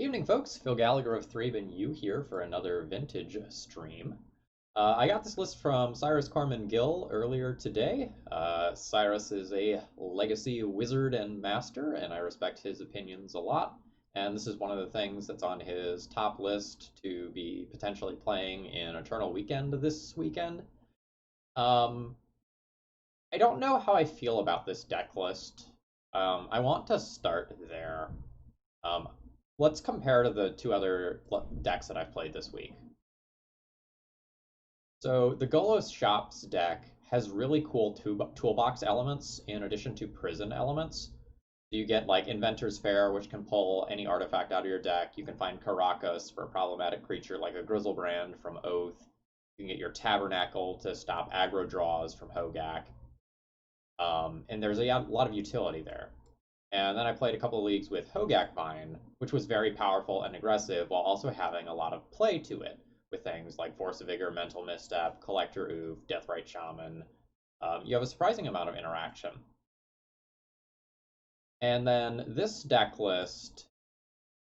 Good evening, folks. Phil Gallagher of ThrabenU here for another vintage stream. I got this list from Cyrus Corman Gill earlier today. Cyrus is a legacy wizard and master, and I respect his opinions a lot. And this is one of the things that's on his top list to be potentially playing in Eternal Weekend this weekend. I don't know how I feel about this deck list. I want to start there. Um, let's compare to the two other decks that I've played this week. So the Golos Shops deck has really cool toolbox elements in addition to prison elements. You get like Inventor's Fair, which can pull any artifact out of your deck. You can find Karakas for a problematic creature like a Grizzlebrand from Oath. You can get your Tabernacle to stop aggro draws from Hogak. And there's a lot of utility there. And then I played a couple of leagues with Hogak Vine, which was very powerful and aggressive while also having a lot of play to it with things like Force of Vigor, Mental Misstep, Collector Oof, Deathrite Shaman. You have a surprising amount of interaction. And then this deck list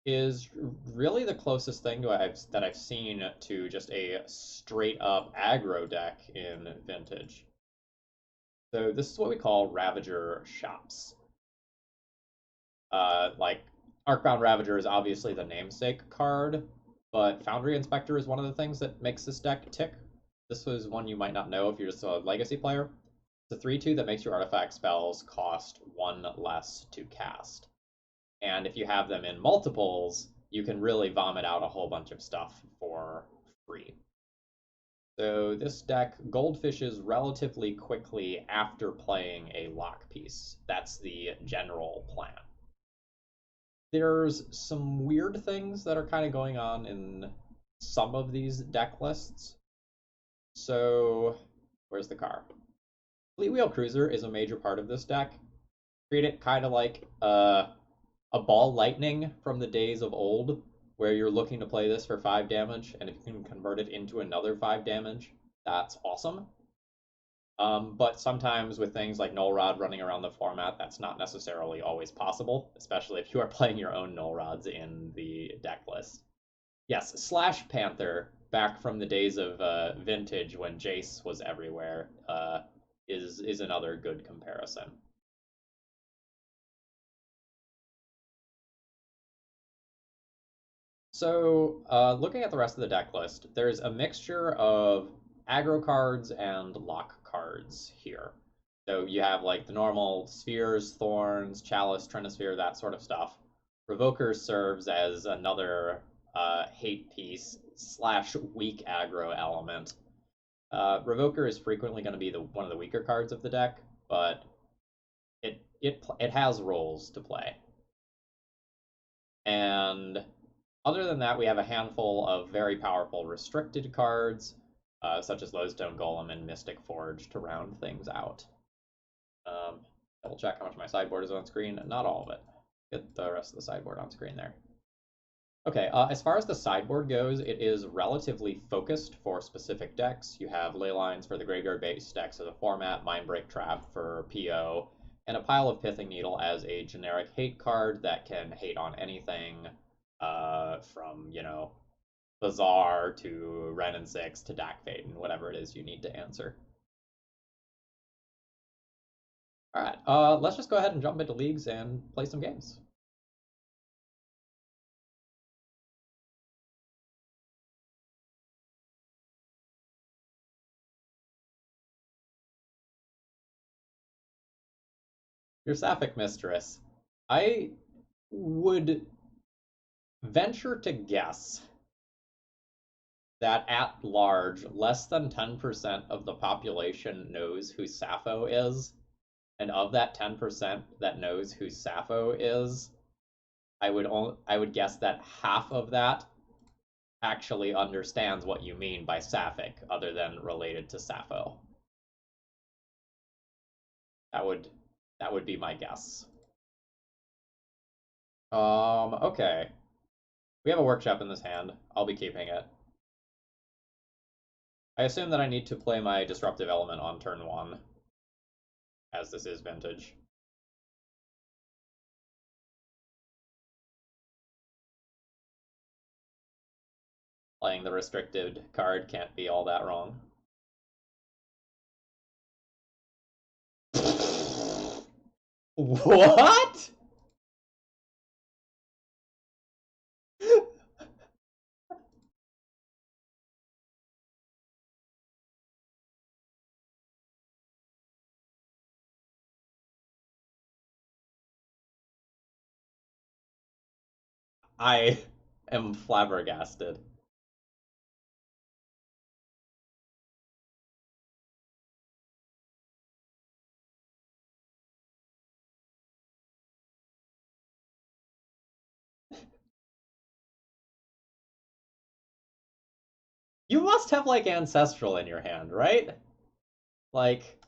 is really the closest thing that I've seen to just a straight up aggro deck in Vintage. So this is what we call Ravager Shops. Like Arcbound Ravager is obviously the namesake card, but Foundry Inspector is one of the things that makes this deck tick. This was one you might not know if you're just a Legacy player. It's a 3/2 that makes your artifact spells cost 1 less to cast. And if you have them in multiples, you can really vomit out a whole bunch of stuff for free. So this deck goldfishes relatively quickly after playing a lock piece. That's the general plan. There's some weird things that are kind of going on in some of these deck lists. So, where's the car? Fleetwheel Cruiser is a major part of this deck. Treat it kind of like a ball lightning from the days of old, where you're looking to play this for 5 damage, and if you can convert it into another 5 damage, that's awesome. But sometimes with things like Null Rod running around the format, that's not necessarily always possible, especially if you are playing your own Null Rods in the deck list. Yes, Slash Panther, back from the days of Vintage when Jace was everywhere, is another good comparison. So, looking at the rest of the deck list, there's a mixture of aggro cards and lock cards here. So you have like the normal spheres, thorns, chalice, trinisphere, that sort of stuff. Revoker serves as another hate piece slash weak aggro element. Revoker is frequently going to be one of the weaker cards of the deck, but it has roles to play. And other than that, we have a handful of very powerful restricted cards, such as Lodestone Golem and Mystic Forge, to round things out. Double check how much my sideboard is on screen. Not all of it. Get the rest of the sideboard on screen there. Okay, as far as the sideboard goes, it is relatively focused for specific decks. You have ley lines for the graveyard-based decks as a format, Mindbreak Trap for PO, and a Pile of Pithing Needle as a generic hate card that can hate on anything from, you know, Bazaar to Ren and Six to Dak Fate and whatever it is you need to answer. All right, let's just go ahead and jump into leagues and play some games. Your Sapphic Mistress. I would venture to guess that at large, less than 10% of the population knows who Sappho is. And of that 10% that knows who Sappho is, I would guess that half of that actually understands what you mean by Sapphic, other than related to Sappho. That would be my guess. Okay. We have a workshop in this hand. I'll be keeping it. I assume that I need to play my disruptive element on turn 1, as this is Vintage. Playing the restricted card can't be all that wrong. What? I am flabbergasted. You must have like Ancestral in your hand, right? Like,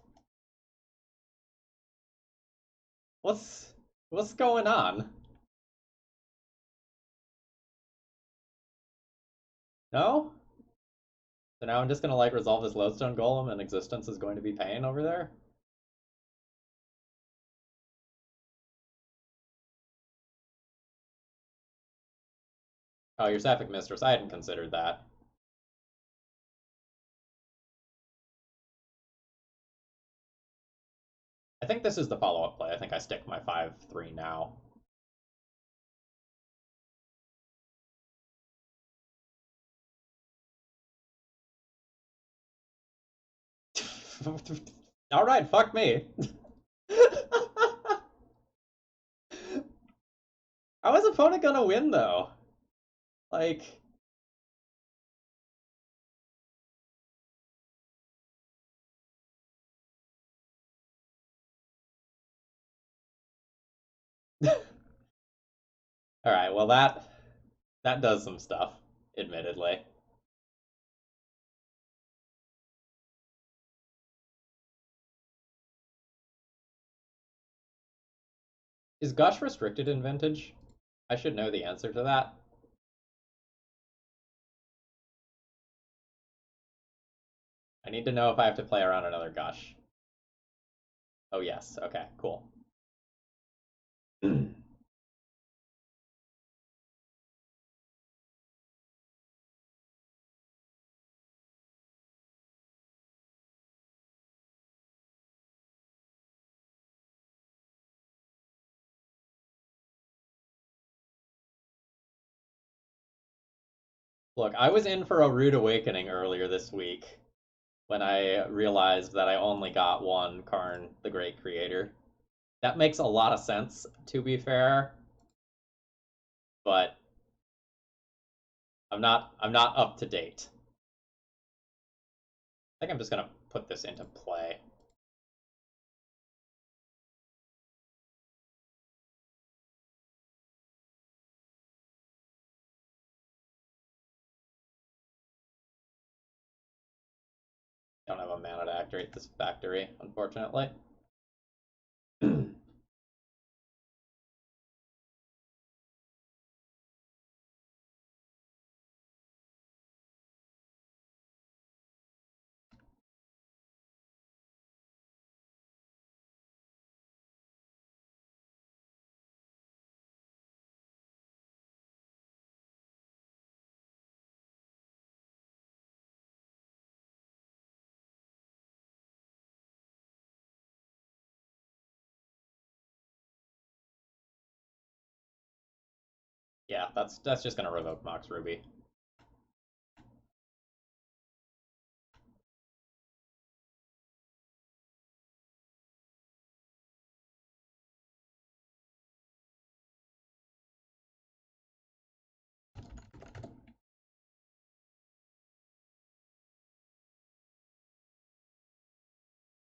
what's what's going on? No? So now I'm just gonna like resolve this Lodestone Golem and existence is going to be pain over there? Oh, your Sapphic Mistress. I hadn't considered that. I think this is the follow-up play. I think I stick my 5-3 now. Alright, fuck me. How is opponent gonna win though? Like, alright, well that does some stuff, admittedly. Is Gush restricted in Vintage? I should know the answer to that. I need to know if I have to play around another Gush. Oh yes, okay, cool. Look, I was in for a rude awakening earlier this week when I realized that I only got one Karn the Great Creator. That makes a lot of sense, to be fair, but I'm not up to date. I think I'm just gonna put this into play. Don't have a mana to activate this factory, unfortunately. Yeah, that's just gonna revoke Mox Ruby.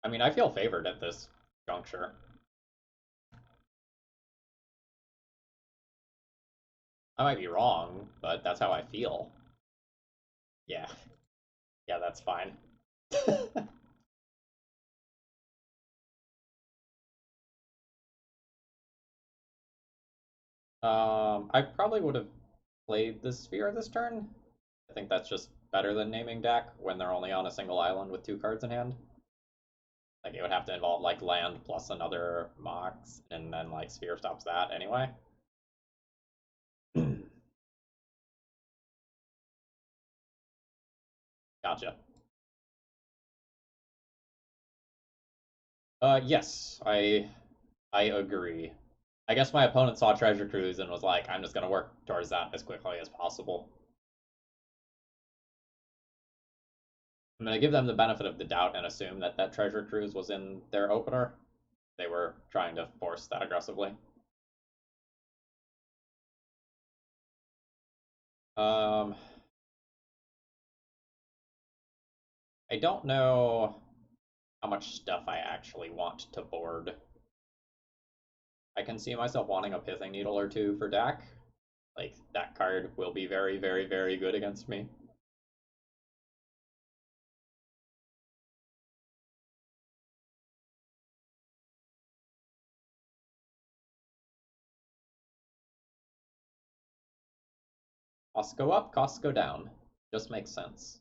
I mean, I feel favored at this juncture. I might be wrong, but that's how I feel. Yeah, yeah, that's fine. I probably would have played the Sphere this turn. I think that's just better than naming deck when they're only on a single island with 2 cards in hand. Like it would have to involve like land plus another Mox, and then like Sphere stops that anyway. Gotcha. Yes, I agree. I guess my opponent saw Treasure Cruise and was like, I'm just gonna work towards that as quickly as possible. I'm gonna give them the benefit of the doubt and assume that that Treasure Cruise was in their opener. They were trying to force that aggressively. Um, I don't know how much stuff I actually want to board. I can see myself wanting a Pithing Needle or two for Dak. Like, that card will be very, very, very good against me. Costs go up, costs go down. Just makes sense.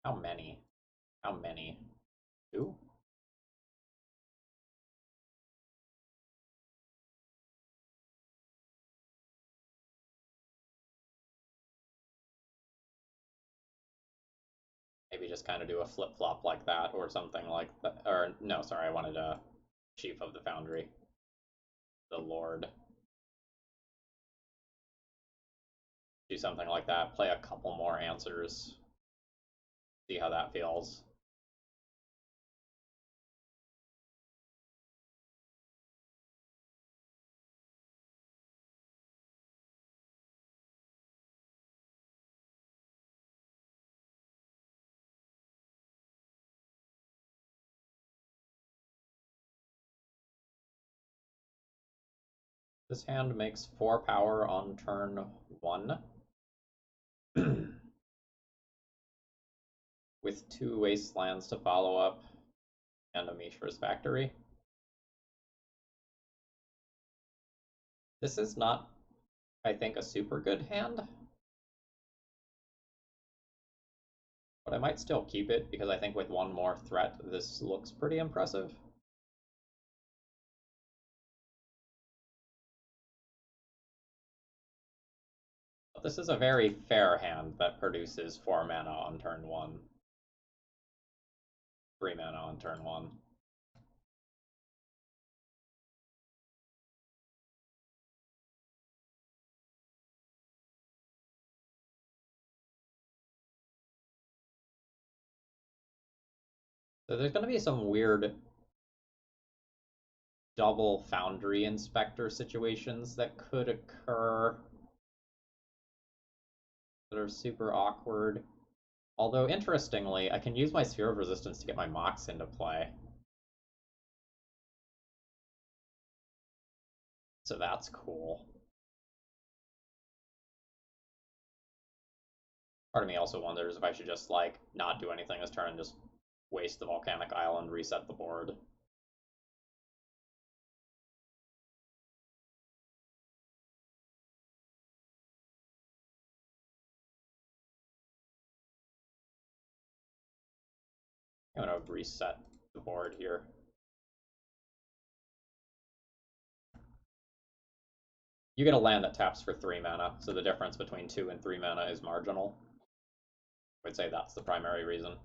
How many? How many? Two? Maybe just kind of do a flip-flop like that or something like that. Or, no, sorry, I wanted a Chief of the Foundry. The Lord. Do something like that. Play a couple more answers. See how that feels. This hand makes 4 power on turn 1. With 2 wastelands to follow up and a Mishra's Factory. This is not, I think, a super good hand, but I might still keep it because I think with 1 more threat, this looks pretty impressive. But this is a very fair hand that produces 4 mana on turn 1, 3 mana on turn 1. So there's going to be some weird double Foundry Inspector situations that could occur that are super awkward. Although, interestingly, I can use my Sphere of Resistance to get my Mox into play. So that's cool. Part of me also wonders if I should just, like, not do anything this turn and just waste the Volcanic Island, reset the board. I'm gonna reset the board here. You get a land that taps for 3 mana, so the difference between 2 and 3 mana is marginal. I would say that's the primary reason.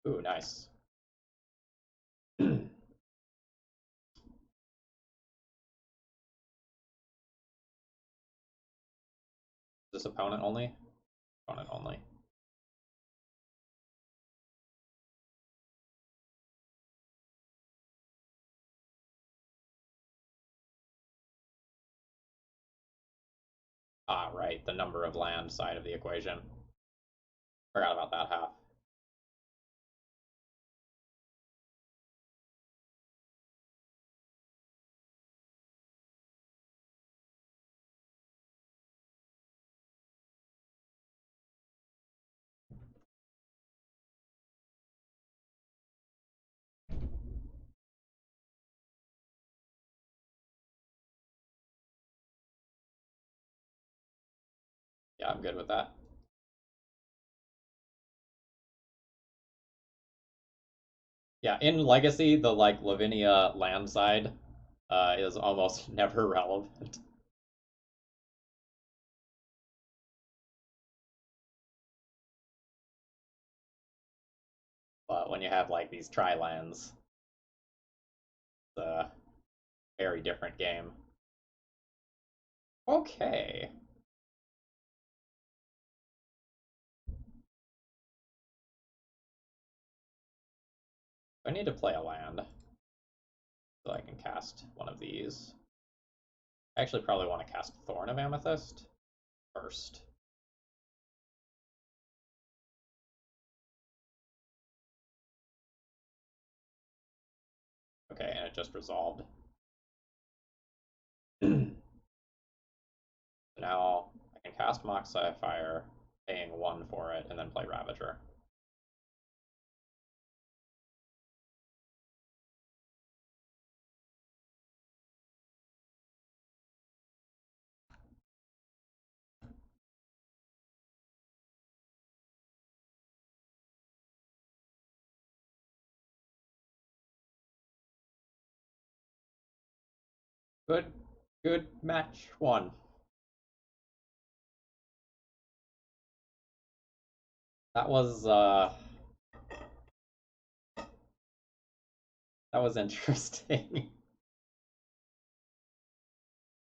Ooh, nice. This opponent only? Opponent only. Ah, right, the number of land side of the equation. Forgot about that half. Yeah, I'm good with that. Yeah, in Legacy, the like Lavinia land side is almost never relevant. But when you have like these tri-lands, it's a very different game. Okay. I need to play a land so I can cast one of these. I actually probably want to cast Thorn of Amethyst first. Okay, and it just resolved. Now I can cast Mox Sapphire, paying 1 for it, and then play Ravager. Good, good match 1. That was that was interesting.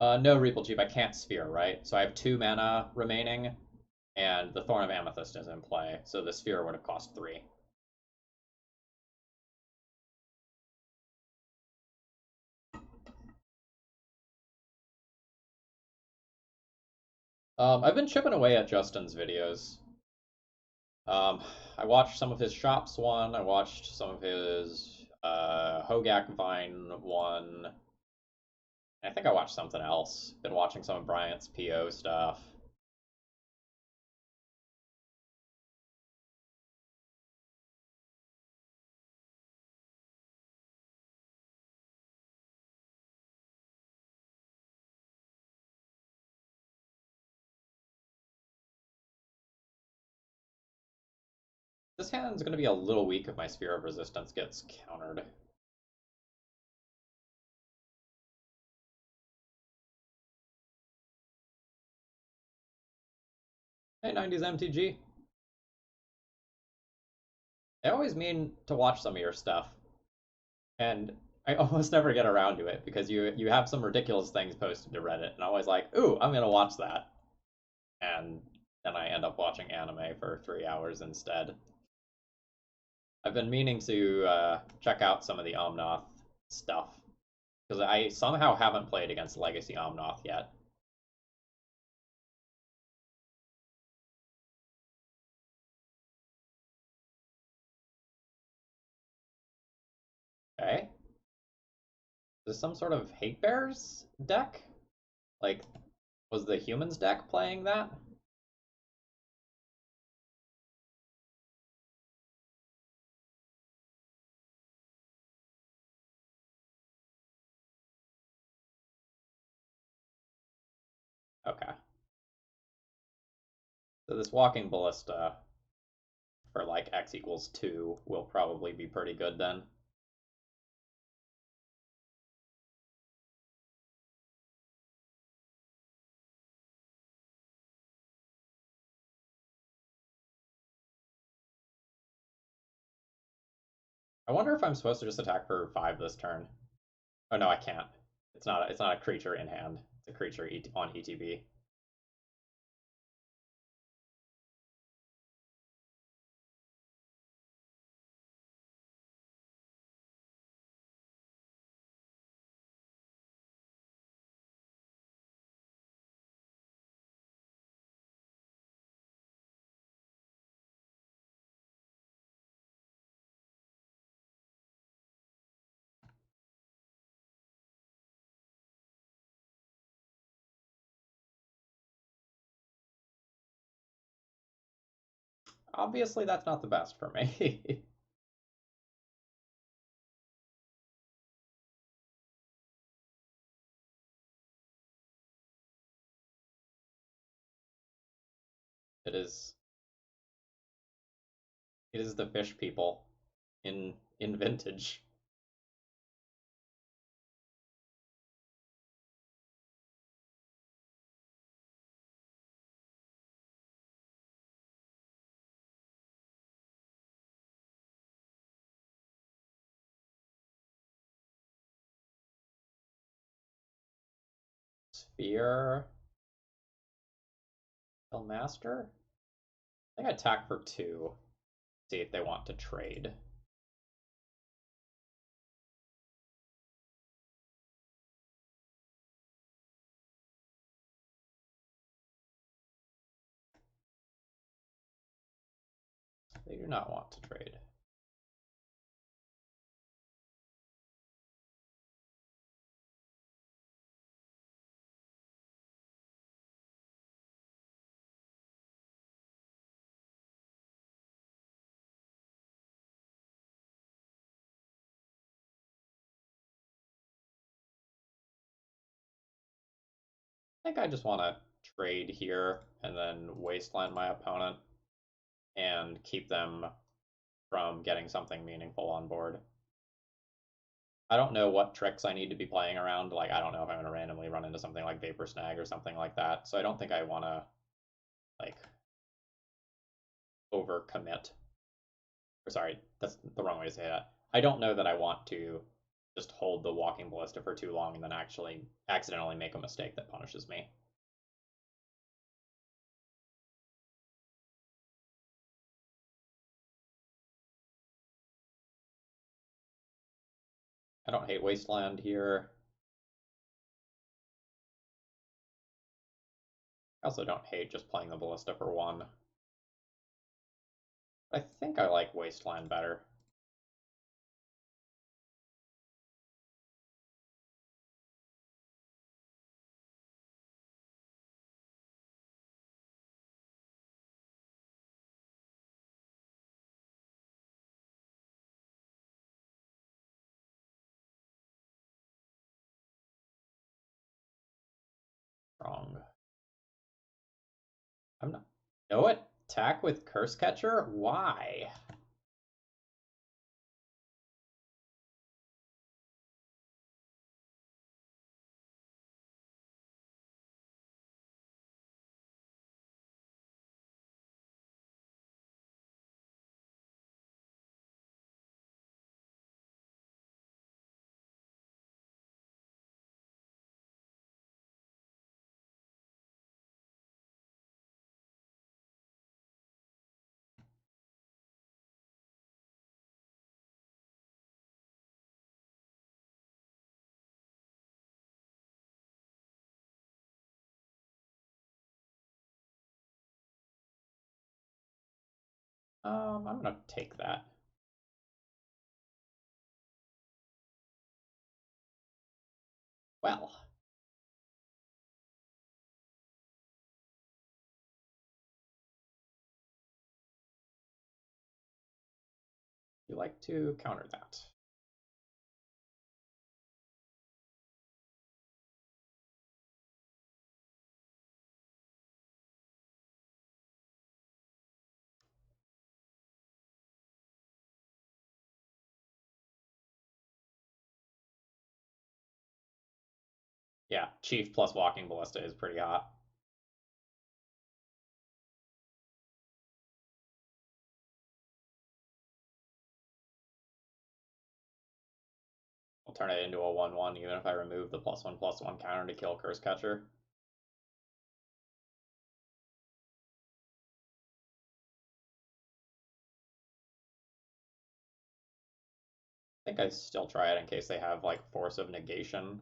No Reapal Chief, I can't Sphere, right? So I have 2 mana remaining, and the Thorn of Amethyst is in play, so the Sphere would have cost 3. I've been chipping away at Justin's videos. Um, I watched some of his Shops one, I watched some of his Hogak Vine one, and I think I watched something else. Been watching some of Bryant's PO stuff. This hand's going to be a little weak if my Sphere of Resistance gets countered. Hey, 90s MTG. I always mean to watch some of your stuff, and I almost never get around to it because you have some ridiculous things posted to Reddit, and I'm always like, ooh, I'm gonna watch that, and then I end up watching anime for 3 hours instead. I've been meaning to check out some of the Omnoth stuff because I somehow haven't played against Legacy Omnoth yet. Okay, is this some sort of Hate Bears deck? Like, was the Humans deck playing that? Okay. So this Walking Ballista for like x equals 2 will probably be pretty good then. I wonder if I'm supposed to just attack for 5 this turn. Oh no, I can't. It's not a creature in hand. It's a creature on ETB. Obviously, that's not the best for me. It is it is the fish people in in Vintage. Sphere. Master? I think I attack for 2. See if they want to trade. They do not want to trade. I think I just want to trade here and then wasteland my opponent and keep them from getting something meaningful on board. I don't know what tricks I need to be playing around. Like, I don't know if I'm going to randomly run into something like Vapor Snag or something like that. So I don't think I want to, like, overcommit. Or sorry, that's the wrong way to say that. I don't know that I want to just hold the Walking Ballista for too long and then actually accidentally make a mistake that punishes me. I don't hate Wasteland here. I also don't hate just playing the Ballista for 1. I think I like Wasteland better. Wrong. I'm not. No attack with Curse Catcher? Why? I'm gonna take that. Well, you like to counter that. Yeah, Chief plus Walking Ballista is pretty hot. I'll turn it into a 1/1 even if I remove the +1/+1 counter to kill Curse Catcher. I think I still try it in case they have like Force of Negation.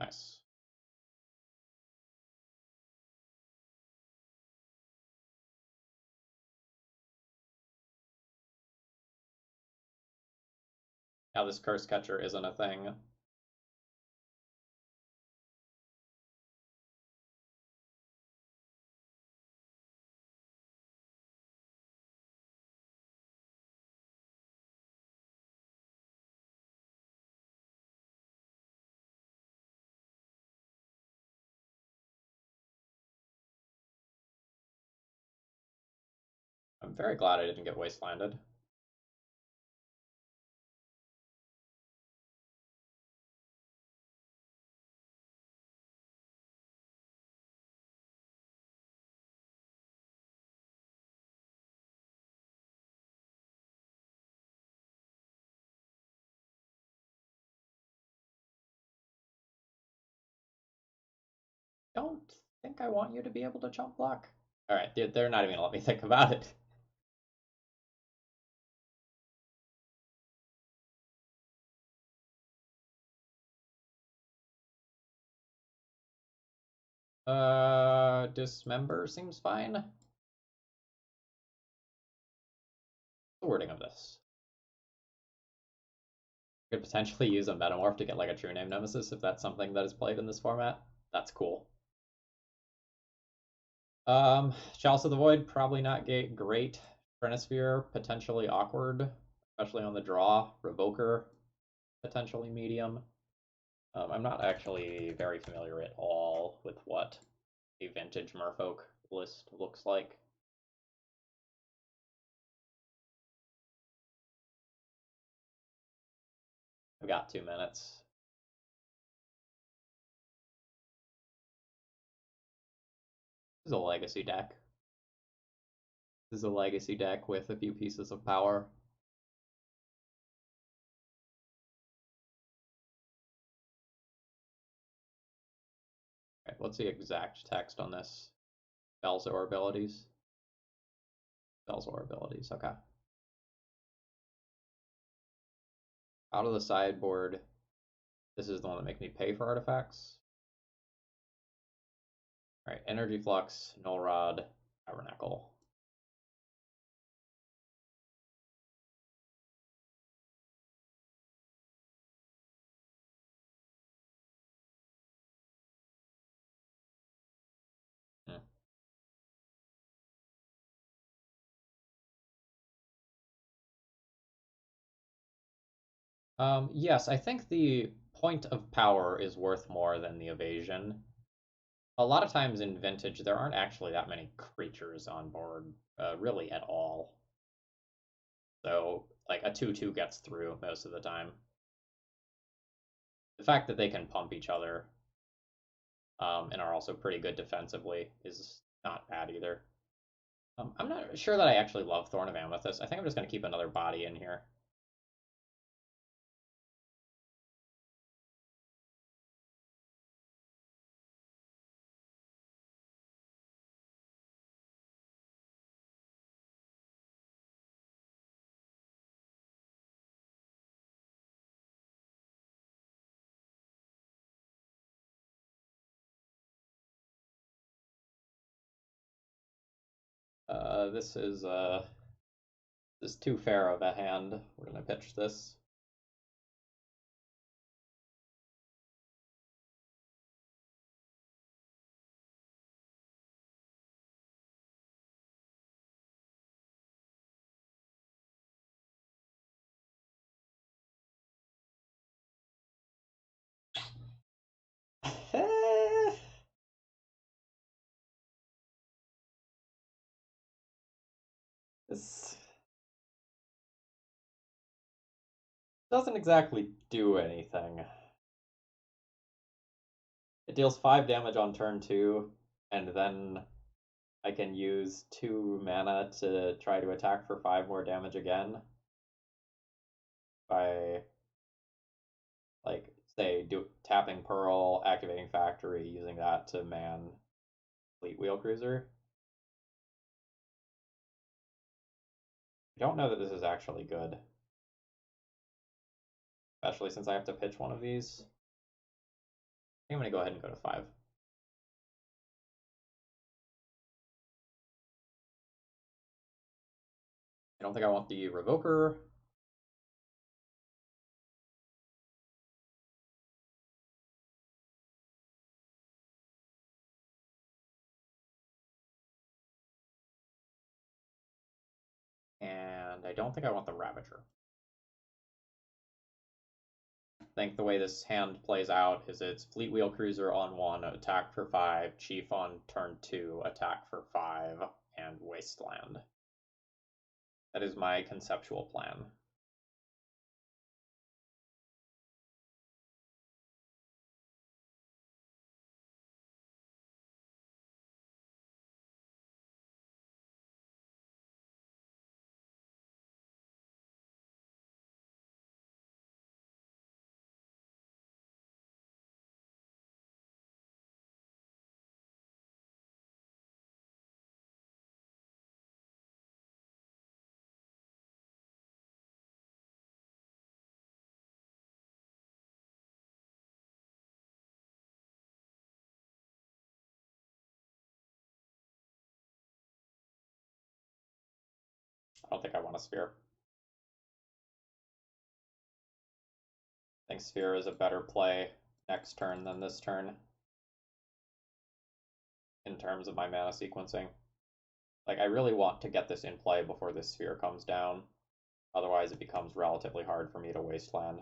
Nice. Now this Curse Catcher isn't a thing. very glad I didn't get wastelanded. Don't think I want you to be able to jump block. Alright, they're not even gonna let me think about it. Dismember seems fine. The wording of this. Could potentially use a metamorph to get like a true name nemesis if that's something that is played in this format. That's cool. Chalice of the Void, probably not great. Trinisphere, potentially awkward, especially on the draw. Revoker, potentially medium. I'm not actually very familiar at all with what a vintage Merfolk list looks like. I've got 2 minutes. This is a legacy deck. This is a legacy deck with a few pieces of power. Okay, what's the exact text on this? Spells or abilities? Spells or abilities, okay. Out of the sideboard, this is the one that makes me pay for artifacts. Alright, Energy Flux, Null Rod, Tabernacle. Yes, I think the point of power is worth more than the evasion. A lot of times in Vintage, there aren't actually that many creatures on board, really at all. So, like, a 2/2 gets through most of the time. The fact that they can pump each other and are also pretty good defensively is not bad either. I'm not sure that I actually love Thorn of Amethyst. I think I'm just going to keep another body in here. This is too fair of a hand. We're going to pitch this. This doesn't exactly do anything. It deals 5 damage on turn 2, and then I can use 2 mana to try to attack for 5 more damage again. By, like, say, tapping Pearl, activating Factory, using that to man Fleet Wheel Cruiser. I don't know that this is actually good. Especially since I have to pitch one of these. I think I'm going to go ahead and go to 5. I don't think I want the Revoker. And I don't think I want the Ravager. I think the way this hand plays out is it's Fleet Wheel Cruiser on 1, attack for 5, Chief on turn 2, attack for 5, and Wasteland. That is my conceptual plan. I don't think I want a sphere. I think sphere is a better play next turn than this turn in terms of my mana sequencing. Like, I really want to get this in play before this sphere comes down. Otherwise, it becomes relatively hard for me to wasteland.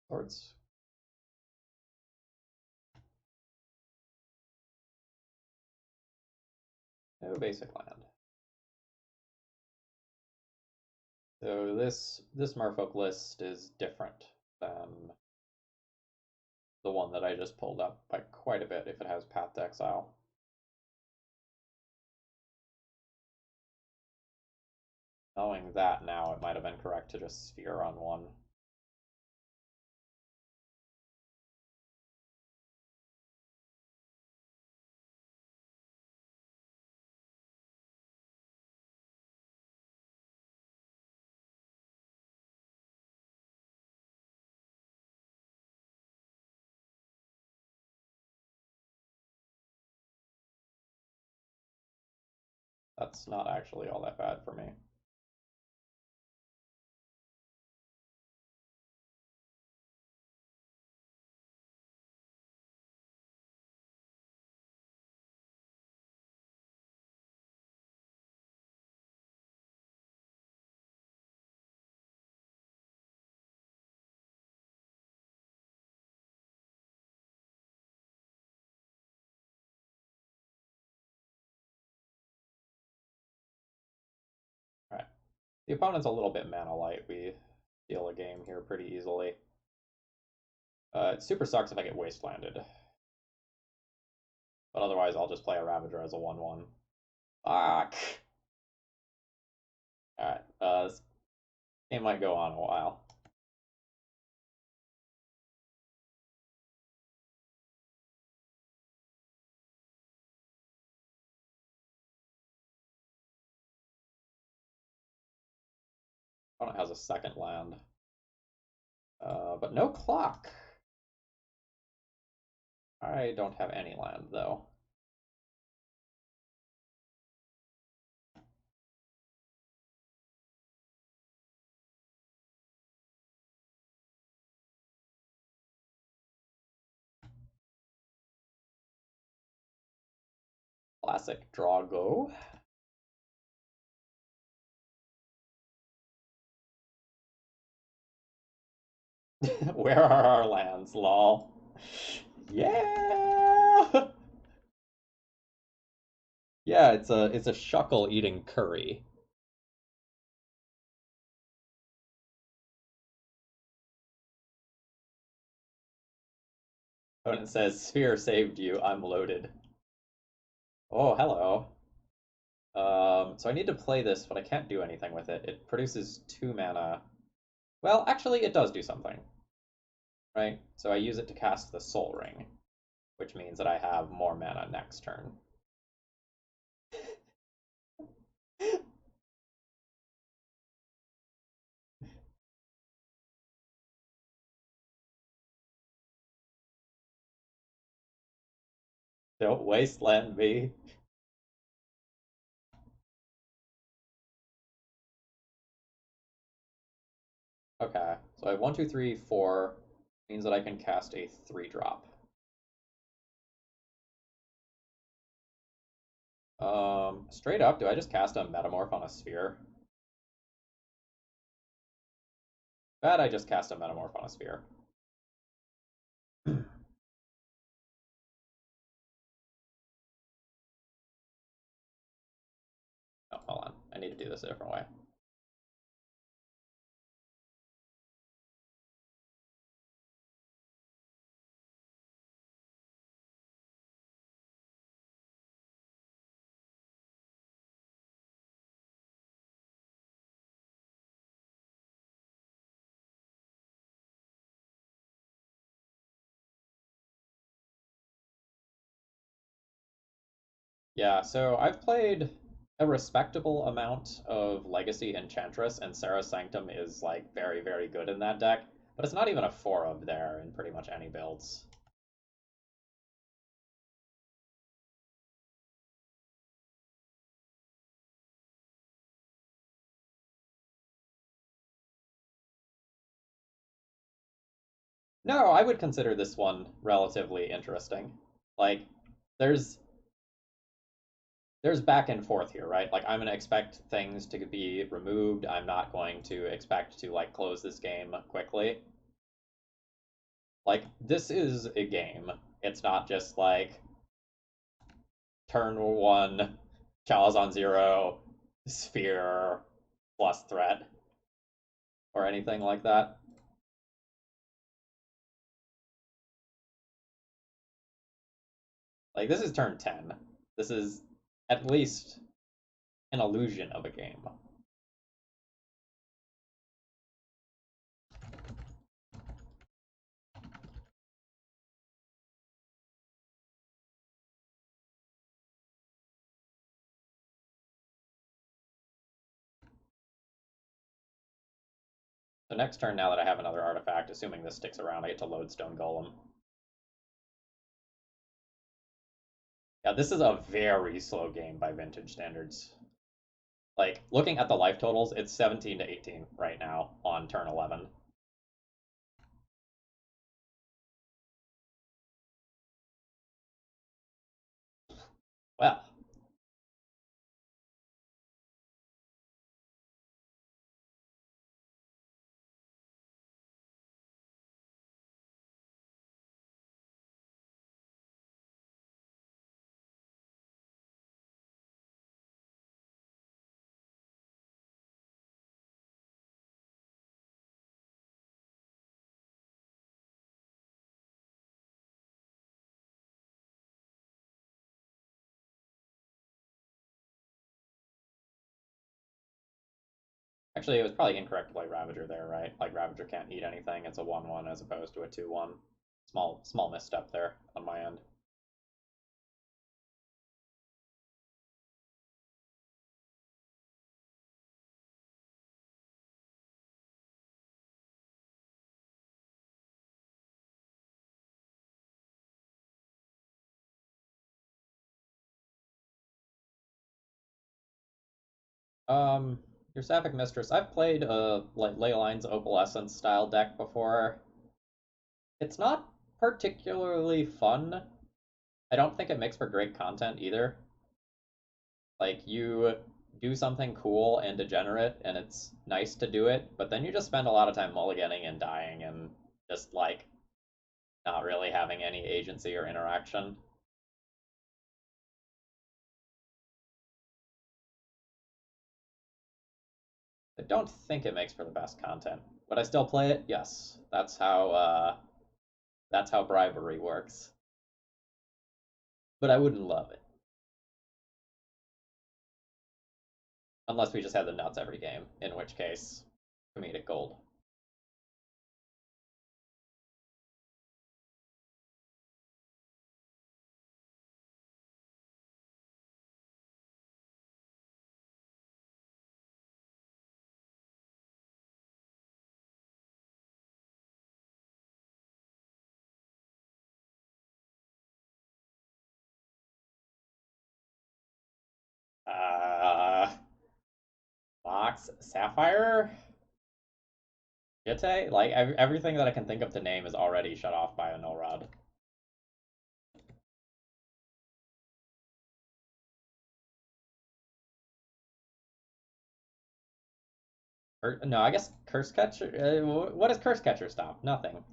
Swords. No basic land. So this Merfolk list is different than the one that I just pulled up by quite a bit if it has Path to Exile. Knowing that now, it might have been correct to just sphere on one. That's not actually all that bad for me. Alright. The opponent's a little bit mana light. We steal a game here pretty easily. It super sucks if I get wastelanded. But otherwise, I'll just play a Ravager as a 1/1. Fuck! Alright, this game might go on a while. Opponent has a second land. But no clock. I don't have any land, though. Classic draw go. Where are our lands, lol? Yeah! Yeah, it's a shuckle eating curry. Opponent says, Sphere saved you, I'm loaded. Oh, hello. So I need to play this, but I can't do anything with it. It produces 2 mana. Well, actually, it does do something. Right? So I use it to cast the Soul Ring, which means that I have more mana next turn. Don't wasteland me. Okay, so I have 1, 2, 3, 4. Means that I can cast a 3-drop. Straight up, do I just cast a Metamorph on a sphere? Bet I just cast a Metamorph on a sphere. Oh, hold on. I need to do this a different way. Yeah, so I've played a respectable amount of Legacy Enchantress, and Sarah Sanctum is like very, very good in that deck, but it's not even a 4 of there in pretty much any builds. No, I would consider this one relatively interesting. Like, there's there's back and forth here, right? Like, I'm gonna expect things to be removed. I'm not going to expect to like close this game quickly. Like, this is a game. It's not just like turn one, Chalice on 0, sphere plus threat or anything like that. Like, this is turn 10. This is at least an illusion of a game. So next turn, now that I have another artifact, assuming this sticks around, I get to Lodestone Golem. Yeah, this is a very slow game by vintage standards. Like, looking at the life totals, it's 17 to 18 right now on turn 11. Well, actually, it was probably incorrect to play Ravager there, right? Like, Ravager can't eat anything. It's a 1-1 as opposed to a 2-1. Small misstep there on my end. Um, your Sapphic Mistress. I've played a like Leylines Opalescence style deck before. It's not particularly fun. I don't think it makes for great content either. Like, you do something cool and degenerate, and it's nice to do it, but then you just spend a lot of time mulliganing and dying and just like not really having any agency or interaction. I don't think it makes for the best content. Would I still play it? Yes. That's how bribery works. But I wouldn't love it. Unless we just had the nuts every game, in which case, comedic gold. Uh, Fox, Sapphire, Jitte? Like, everything that I can think of to name is already shut off by a null rod. No, I guess Curse Catcher. What does Curse Catcher stop? Nothing.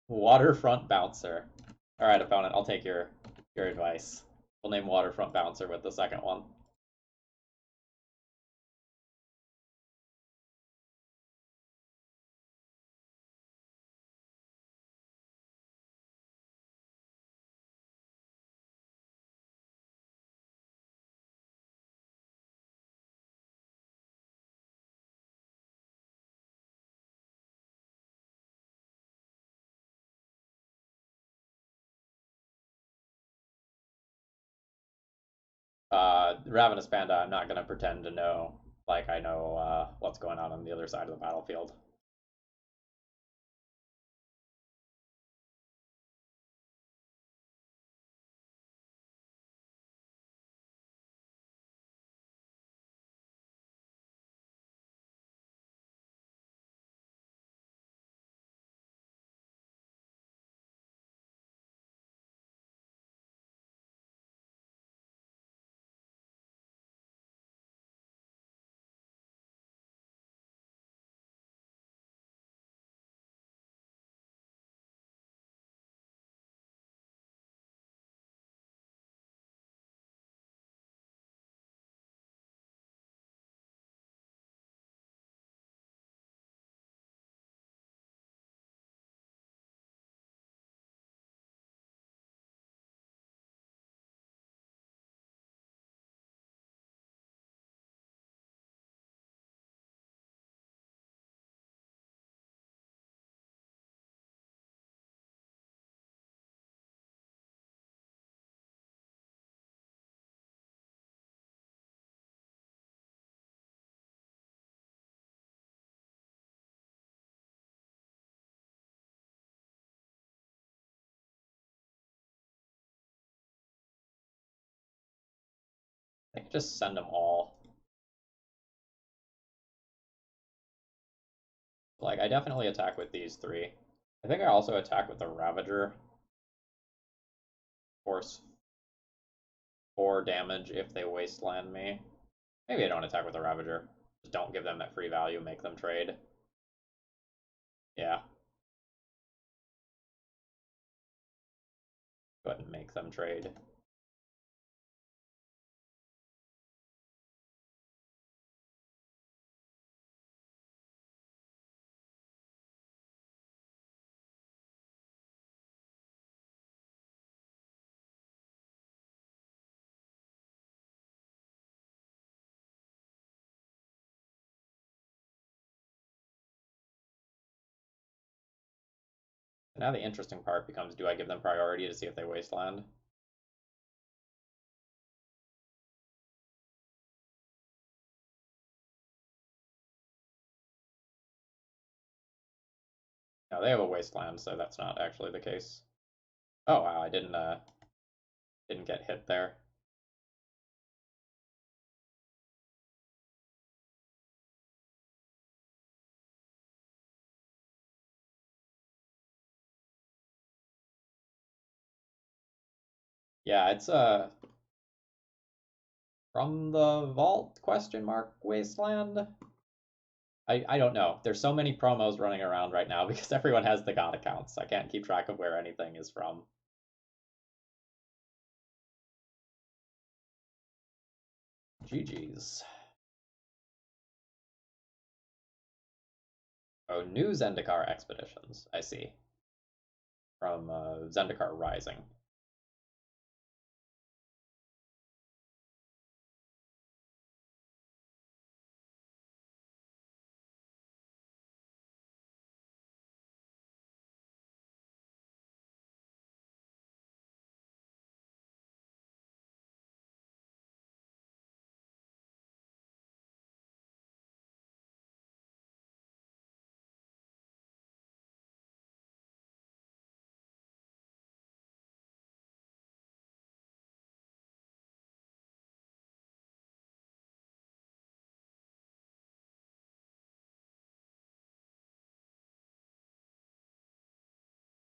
Waterfront Bouncer. All right, opponent, I'll take your advice. We'll name Waterfront Bouncer with the second one. Ravenous Panda, I'm not gonna pretend to know like I know what's going on the other side of the battlefield. I could just send them all. Like, I definitely attack with these three. I think I also attack with the Ravager. Force 4 damage if they wasteland me. Maybe I don't attack with the Ravager. Just don't give them that free value, make them trade. Yeah. Go ahead and make them trade. Now the interesting part becomes, do I give them priority to see if they wasteland? No, they have a wasteland, so that's not actually the case. Oh wow, I didn't get hit there. Yeah, it's from the vault question mark wasteland. I don't know. There's so many promos running around right now because everyone has the god accounts. I can't keep track of where anything is from. GG's. Oh, new Zendikar expeditions. I see. From Zendikar Rising.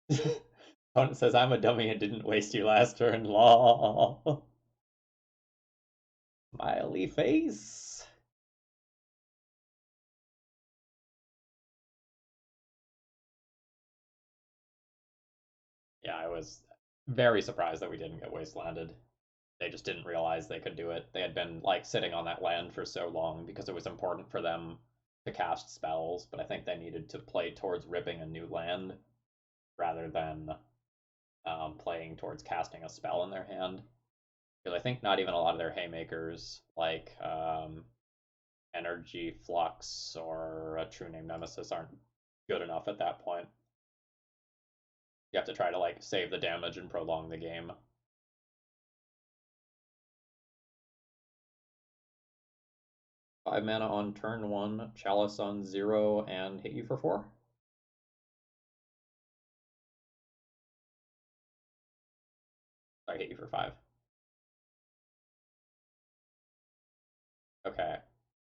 Opponent says, I'm a dummy and didn't waste your last turn. Lol. Smiley face. Yeah, I was very surprised that we didn't get wastelanded. They just didn't realize they could do it. They had been like sitting on that land for so long because it was important for them to cast spells, but I think they needed to play towards ripping a new land rather than playing towards casting a spell in their hand. Because I think not even a lot of their haymakers, like Energy Flux or a True Name Nemesis, aren't good enough at that point. You have to try to like save the damage and prolong the game. 5 mana on turn 1, Chalice on 0, and hit you for 4. I hit you for 5. Okay.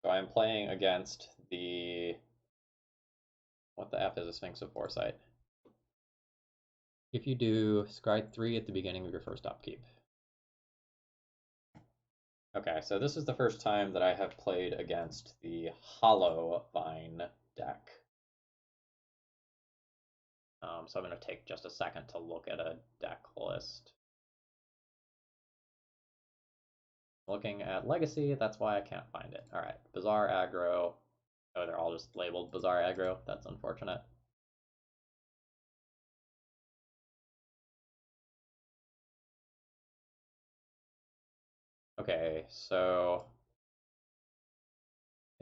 So I'm playing against the. What the F is a Sphinx of Foresight? If you do Scry 3 at the beginning of your first upkeep. Okay, so this is the first time that I have played against the Hollow Vine deck. So I'm going to take just a second to look at a deck list. Looking at Legacy, that's why I can't find it. Alright, Bizarre Aggro. Oh, they're all just labeled Bizarre Aggro. That's unfortunate. Okay, so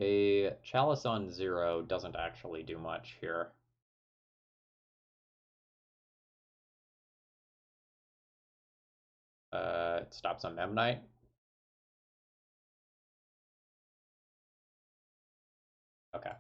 a Chalice on 0 doesn't actually do much here. It stops a Memnite. Okay.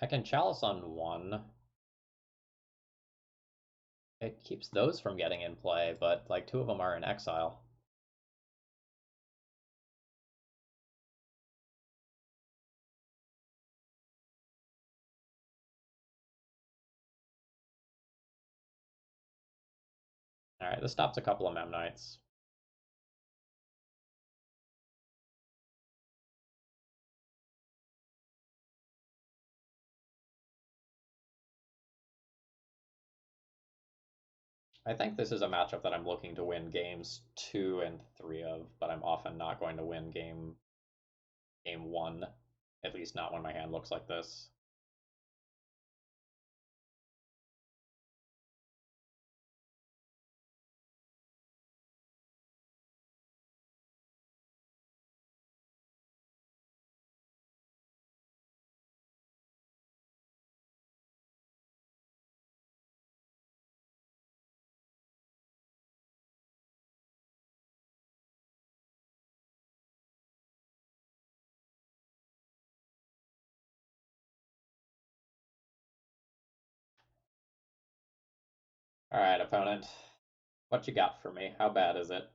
I can Chalice on 1. It keeps those from getting in play, but like 2 of them are in exile. Alright, this stops a couple of Memnites. I think this is a matchup that I'm looking to win games 2 and 3 of, but I'm often not going to win game 1. At least not when my hand looks like this. Alright, opponent. What you got for me? How bad is it?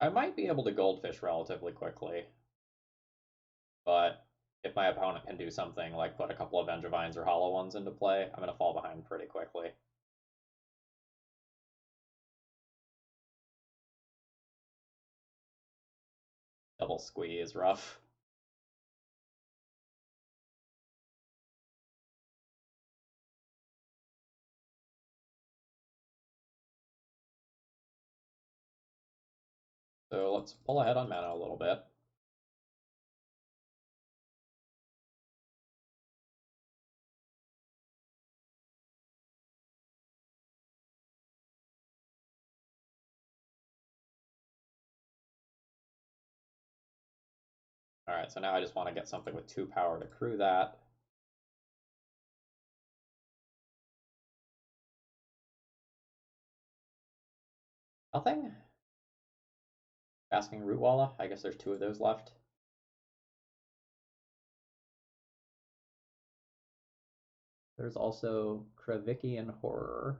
I might be able to Goldfish relatively quickly, but if my opponent can do something like put a couple of Vengevines or Hollow Ones into play, I'm going to fall behind pretty quickly. Double Squee is rough. So let's pull ahead on mana a little bit. Alright, so now I just want to get something with 2 power to crew that. Nothing? casting Root Walla. I guess there's 2 of those left. There's also Kravikian Horror.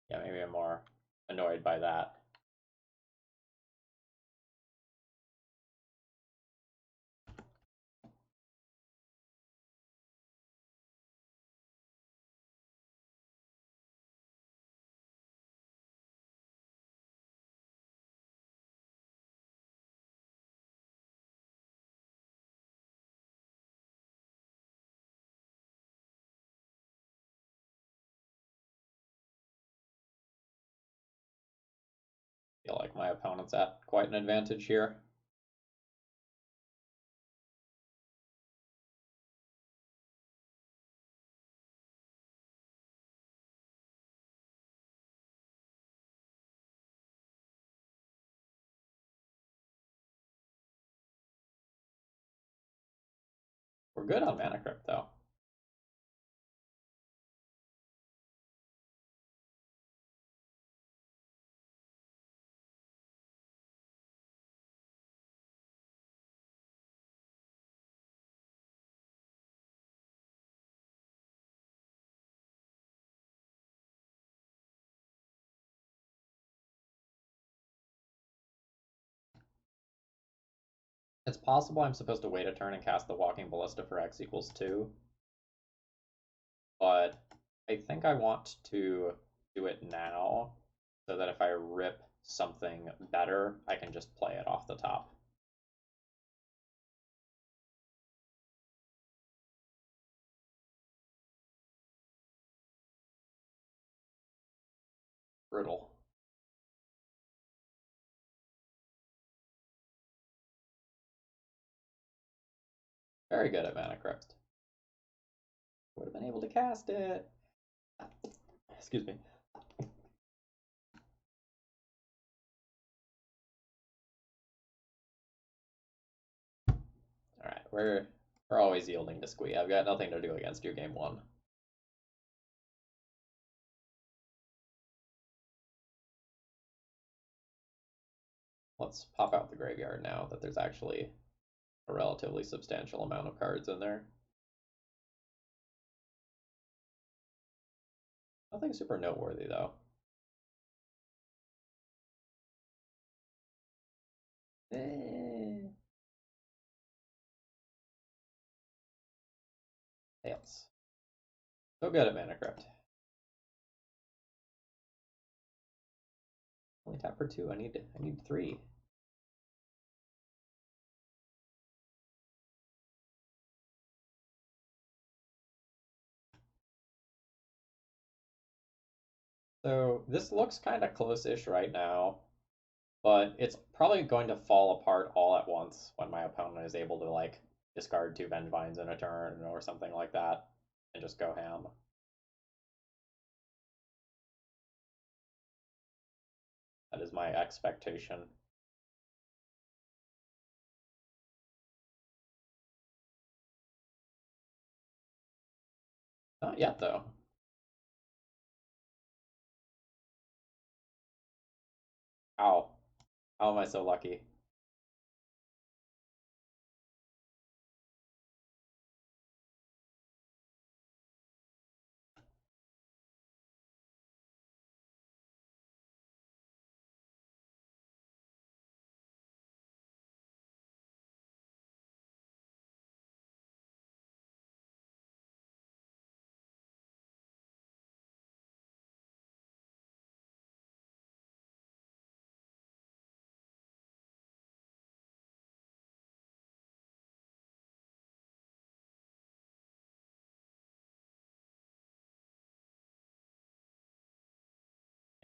Yeah, maybe I'm more annoyed by that. I feel like my opponent's at quite an advantage here. We're good on Mana Crypt, though. It's possible I'm supposed to wait a turn and cast the Walking Ballista for X equals 2, but I think I want to do it now so that if I rip something better, I can just play it off the top. Brutal. Very good at Mana Crypt. Would have been able to cast it. Excuse me. Alright, we're always yielding to Squee. I've got nothing to do against you game 1. Let's pop out the graveyard now that there's actually a relatively substantial amount of cards in there. Nothing super noteworthy, though. Fails. So good at Mana Crypt. Only tap for 2. I need 3. So this looks kind of close-ish right now, but it's probably going to fall apart all at once when my opponent is able to like discard 2 Vengevines in a turn or something like that and just go ham. That is my expectation. Not yet, though. Ow. How am I so lucky?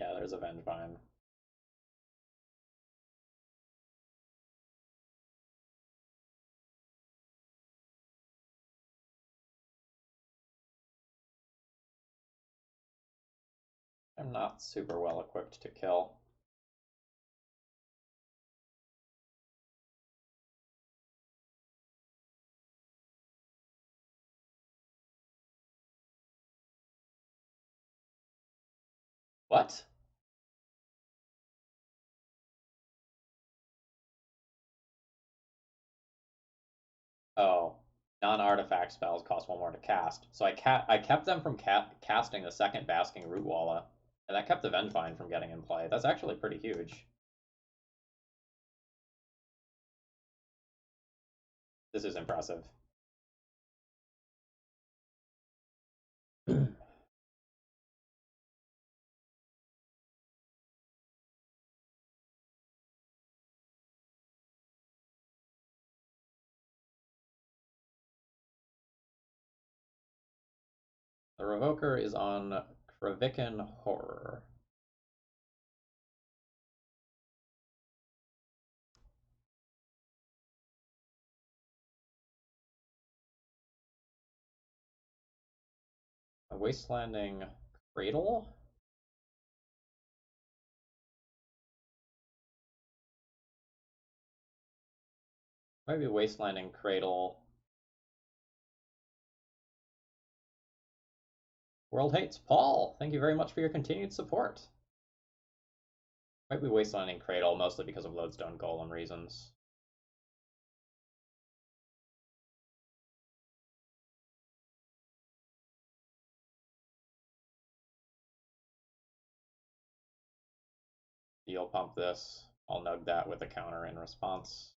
Yeah, there's a Vengevine. I'm not super well equipped to kill. What? Oh, non-artifact spells cost one more to cast. So I kept them from casting the second Basking Rootwalla, and that kept the Vengevine from getting in play. That's actually pretty huge. This is impressive. The Revoker is on Kraviken Horror. A Wastelanding Cradle? Maybe Wastelanding Cradle. World hates Paul. Thank you very much for your continued support. Might be Wastelanding Cradle, mostly because of Lodestone Golem reasons. You'll pump this. I'll nug that with a counter in response.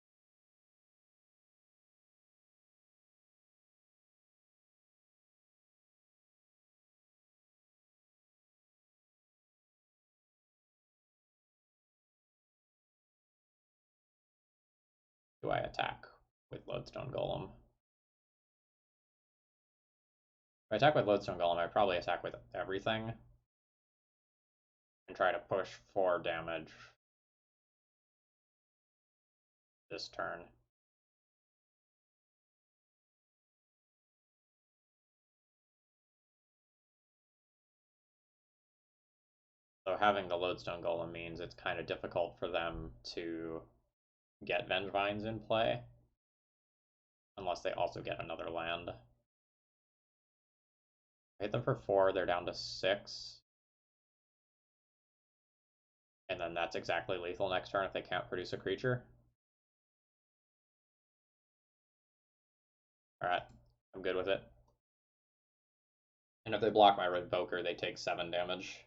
Do I attack with Lodestone Golem? If I attack with Lodestone Golem, I probably attack with everything and try to push 4 damage this turn. So having the Lodestone Golem means it's kind of difficult for them to get Vengevines in play unless they also get another land. I hit them for 4, they're down to 6. And then that's exactly lethal next turn if they can't produce a creature. Alright, I'm good with it. And if they block my Revoker, they take 7 damage.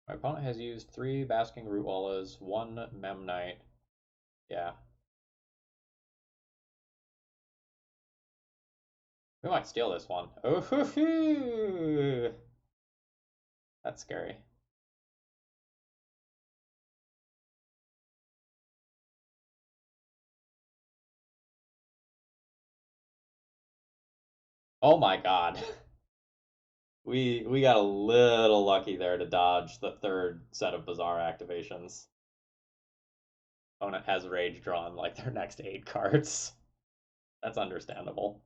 My opponent has used 3 Basking Rootwallas, 1 Memnite. Yeah. We might steal this one. Oh, hoo, hoo. That's scary. Oh my god. We got a little lucky there to dodge the 3rd set of Bazaar activations. Opponent has Rage drawn like their next 8 cards. That's understandable.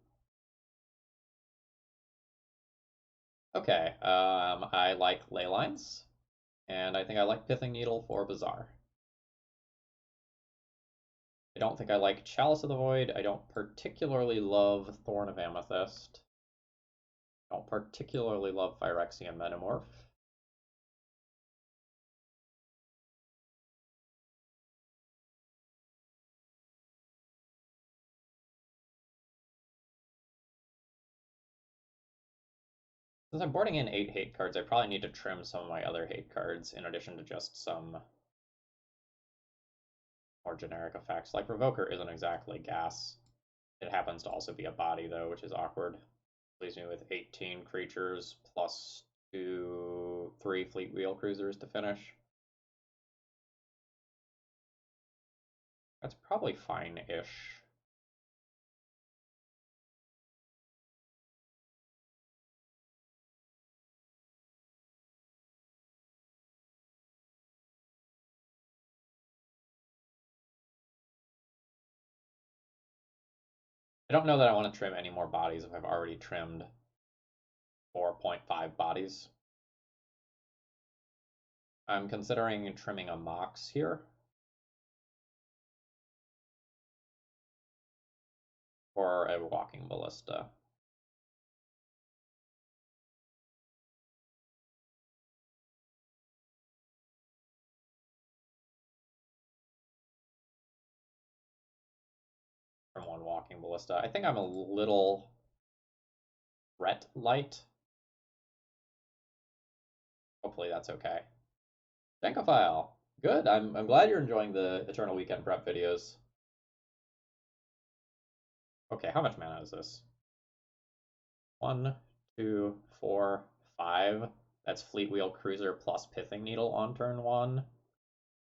Okay, I like Leylines, and I think I like Pithing Needle for Bazaar. I don't think I like Chalice of the Void. I don't particularly love Thorn of Amethyst. I don't particularly love Phyrexian Metamorph. Since I'm boarding in 8 hate cards, I probably need to trim some of my other hate cards in addition to just some more generic effects. Like Revoker isn't exactly gas. It happens to also be a body, though, which is awkward. Leaves me with 18 creatures plus 2, 3 fleet wheel cruisers to finish. That's probably fine-ish. I don't know that I want to trim any more bodies if I've already trimmed 4.5 bodies. I'm considering trimming a Mox here. Or a walking ballista. From one walking ballista. I think I'm a little threat light. Hopefully that's okay. Denkophile. Good. I'm glad you're enjoying the Eternal Weekend prep videos. Okay, how much mana is this? 1, 2, 4, 5. That's Fleet Wheel Cruiser plus Pithing Needle on turn 1,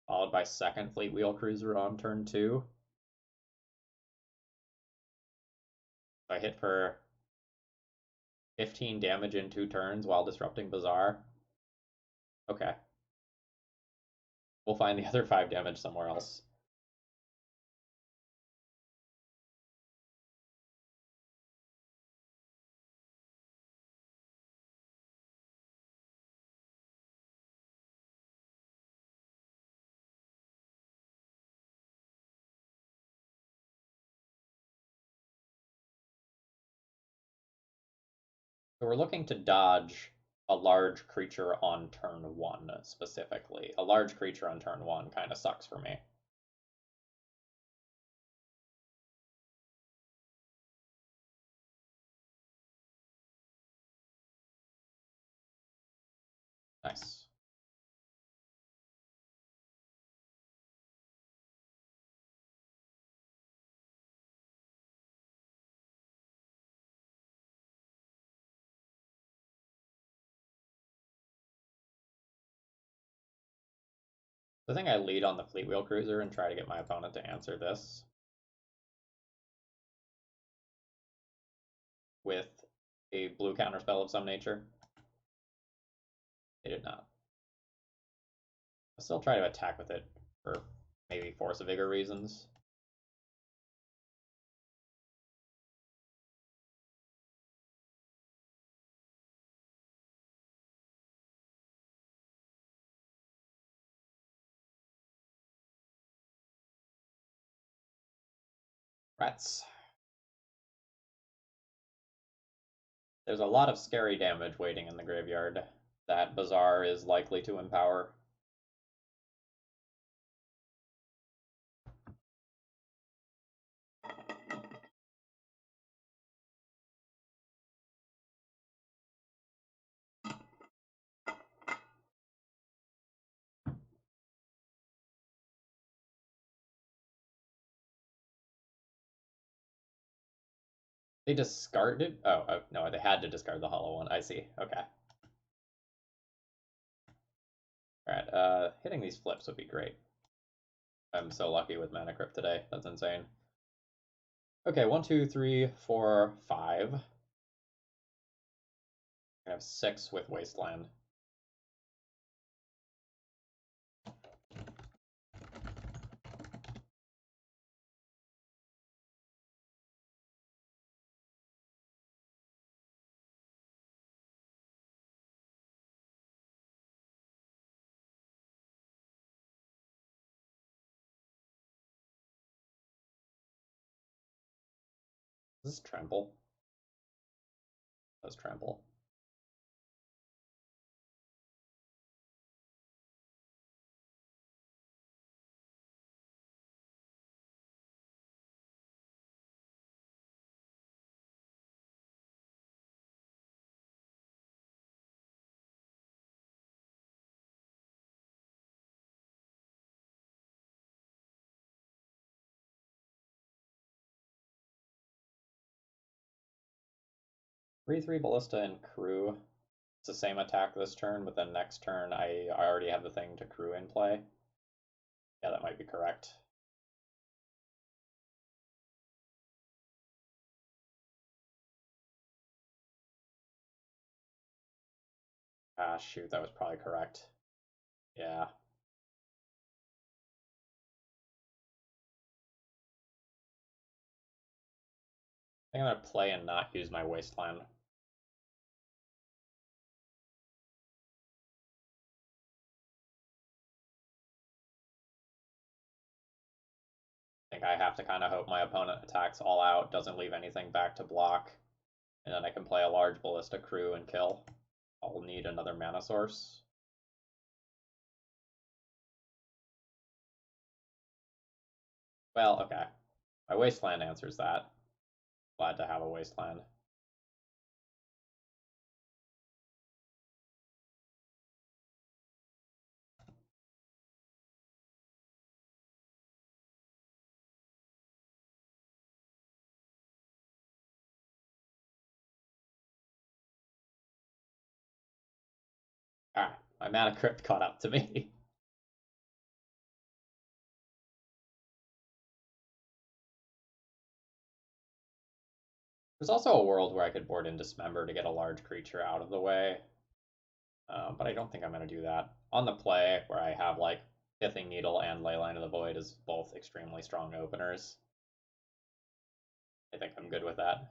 followed by second Fleet Wheel Cruiser on turn 2. I hit for 15 damage in 2 turns while disrupting Bazaar. Okay. We'll find the other 5 damage somewhere else. So we're looking to dodge a large creature on turn 1 specifically. A large creature on turn 1 kind of sucks for me. Nice. I think I lead on the Fleet Wheel Cruiser and try to get my opponent to answer this with a blue counterspell of some nature. They did not. I'll still try to attack with it for maybe Force of Vigor reasons. Rats. There's a lot of scary damage waiting in the graveyard that Bazaar is likely to empower. They discarded? Oh, no, they had to discard the hollow one. I see. Okay. Alright, hitting these flips would be great. I'm so lucky with Mana Crypt today. That's insane. Okay, 1, 2, 3, 4, 5. I have 6 with Wasteland. Is this Trample? That's Trample. Three Ballista and Crew. It's the same attack this turn, but then next turn I already have the thing to crew in play. Yeah, that might be correct. Ah, shoot, that was probably correct. Yeah. I think I'm gonna play and not use my wasteland. I think I have to kind of hope my opponent attacks all out, doesn't leave anything back to block, and then I can play a large ballista crew and kill. I'll need another mana source. Well, okay. My wasteland answers that. Glad to have a wasteland. Alright, my mana crypt caught up to me. There's also a world where I could board in Dismember to get a large creature out of the way, but I don't think I'm going to do that. On the play, where I have like Pithing Needle and Leyline of the Void is both extremely strong openers, I think I'm good with that.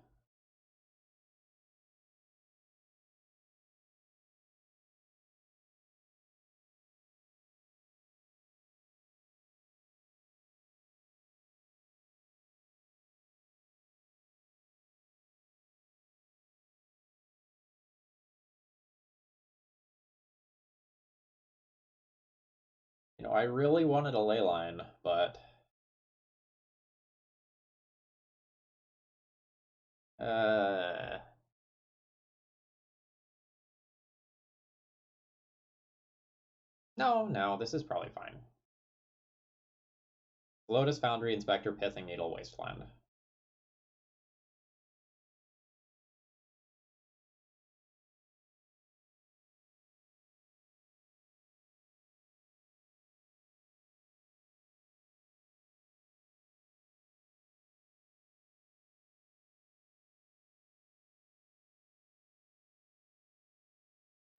You know, I really wanted a Leyline, but uh, no, this is probably fine. Lotus Foundry, Inspector, Pithing Needle, Wasteland.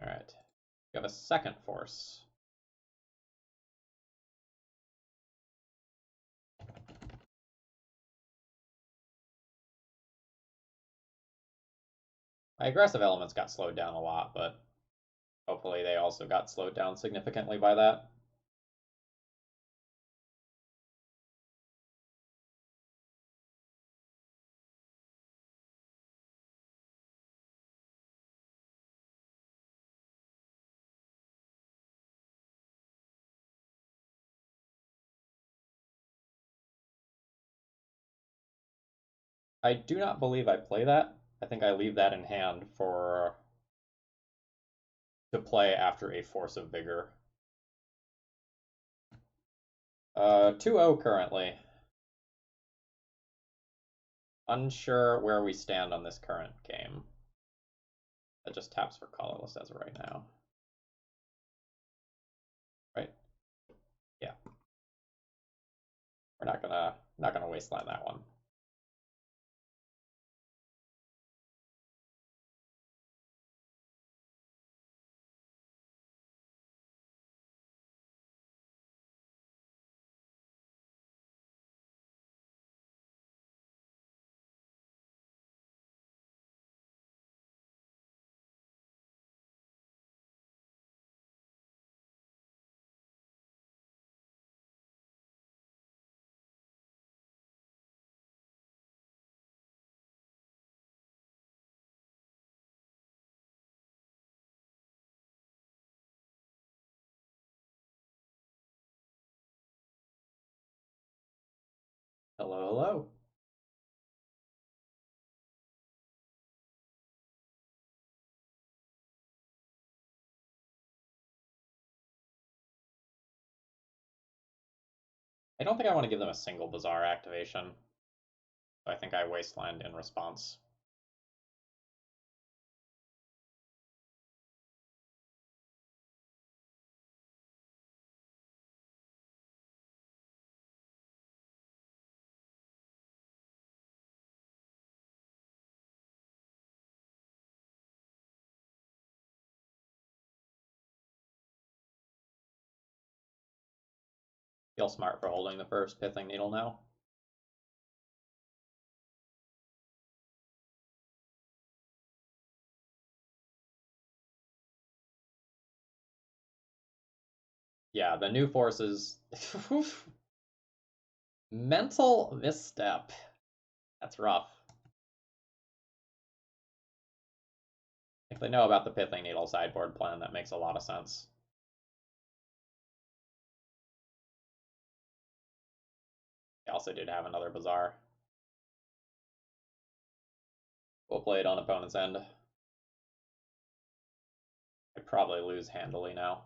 Alright. You have a second force. My aggressive elements got slowed down a lot, but hopefully they also got slowed down significantly by that. I do not believe I play that. I think I leave that in hand for to play after a Force of Vigor. 2-0 currently. Unsure where we stand on this current game. That just taps for colorless as of right now. Right? Yeah. We're not gonna wasteland that one. Hello, hello. I don't think I want to give them a single Bazaar activation. So I think I wasteland in response. Feel smart for holding the first Pithing Needle now. Yeah, the new forces. Mental misstep. That's rough. If they know about the Pithing Needle sideboard plan, that makes a lot of sense. They also did have another Bazaar. We'll play it on opponent's end. I'd probably lose handily now.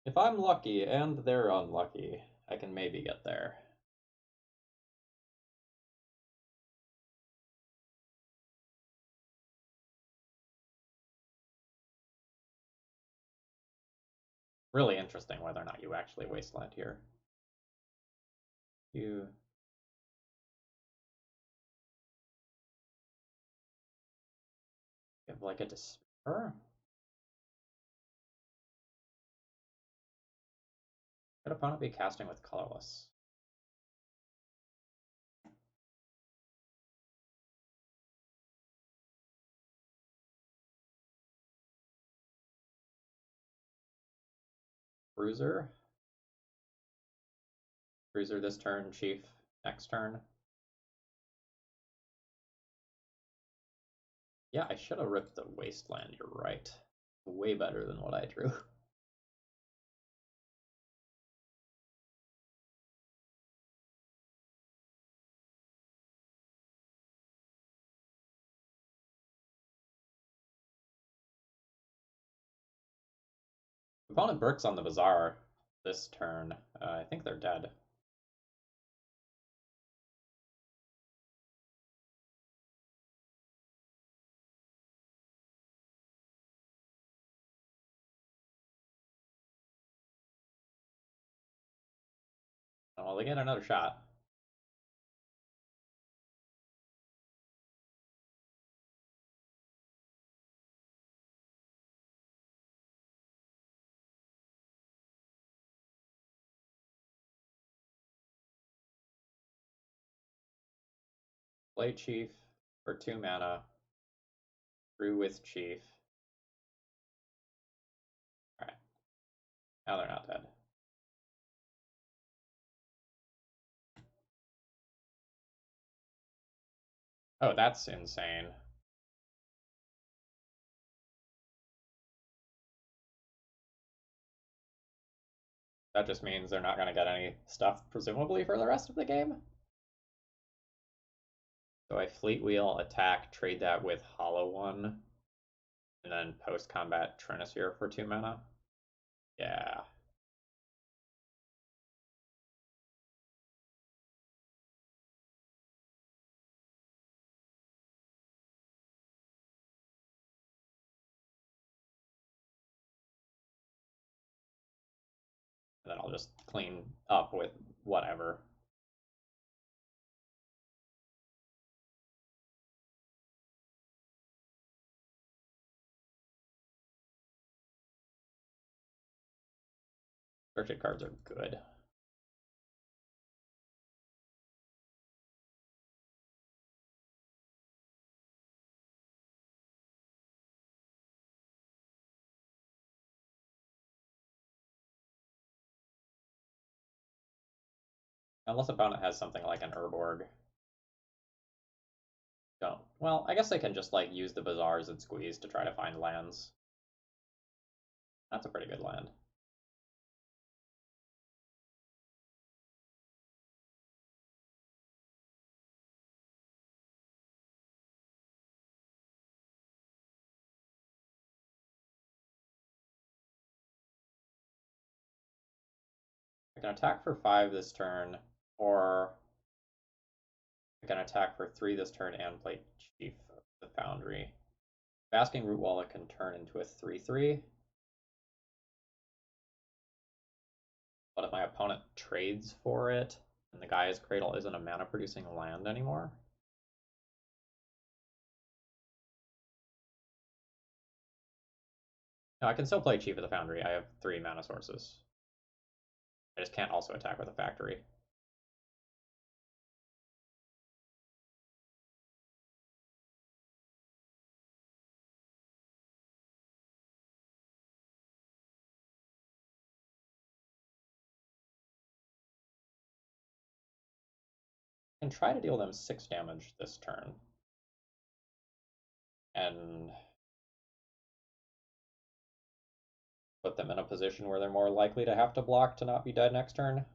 If I'm lucky and they're unlucky, I can maybe get there. Really interesting whether or not you actually wasteland here. You have like a despair? Could opponent be casting with colorless? Bruiser? Bruiser this turn, Chief next turn. Yeah, I should have ripped the Wasteland, you're right. Way better than what I drew. Opponent Burks on the Bazaar this turn. I think they're dead. Oh, well, they get another shot. Play Chief for 2 mana. Through with Chief. Alright. Now they're not dead. Oh, that's insane. That just means they're not going to get any stuff, presumably, for the rest of the game. So I Fleet Wheel, attack, trade that with Hollow One, and then post-combat Trinisphere for 2 mana. Yeah. And then I'll just clean up with whatever. Restricted cards are good. Unless opponent has something like an Urborg. Don't. Well, I guess they can just like use the Bazaars and squeeze to try to find lands. That's a pretty good land. I can attack for 5 this turn, or I can attack for 3 this turn and play Chief of the Foundry. Basking Root Wallet can turn into a 3/3. But if my opponent trades for it, and the Gaia's Cradle isn't a mana-producing land anymore, no, I can still play Chief of the Foundry. I have 3 mana sources. I just can't also attack with a factory. I can try to deal them 6 damage this turn. And put them in a position where they're more likely to have to block to not be dead next turn.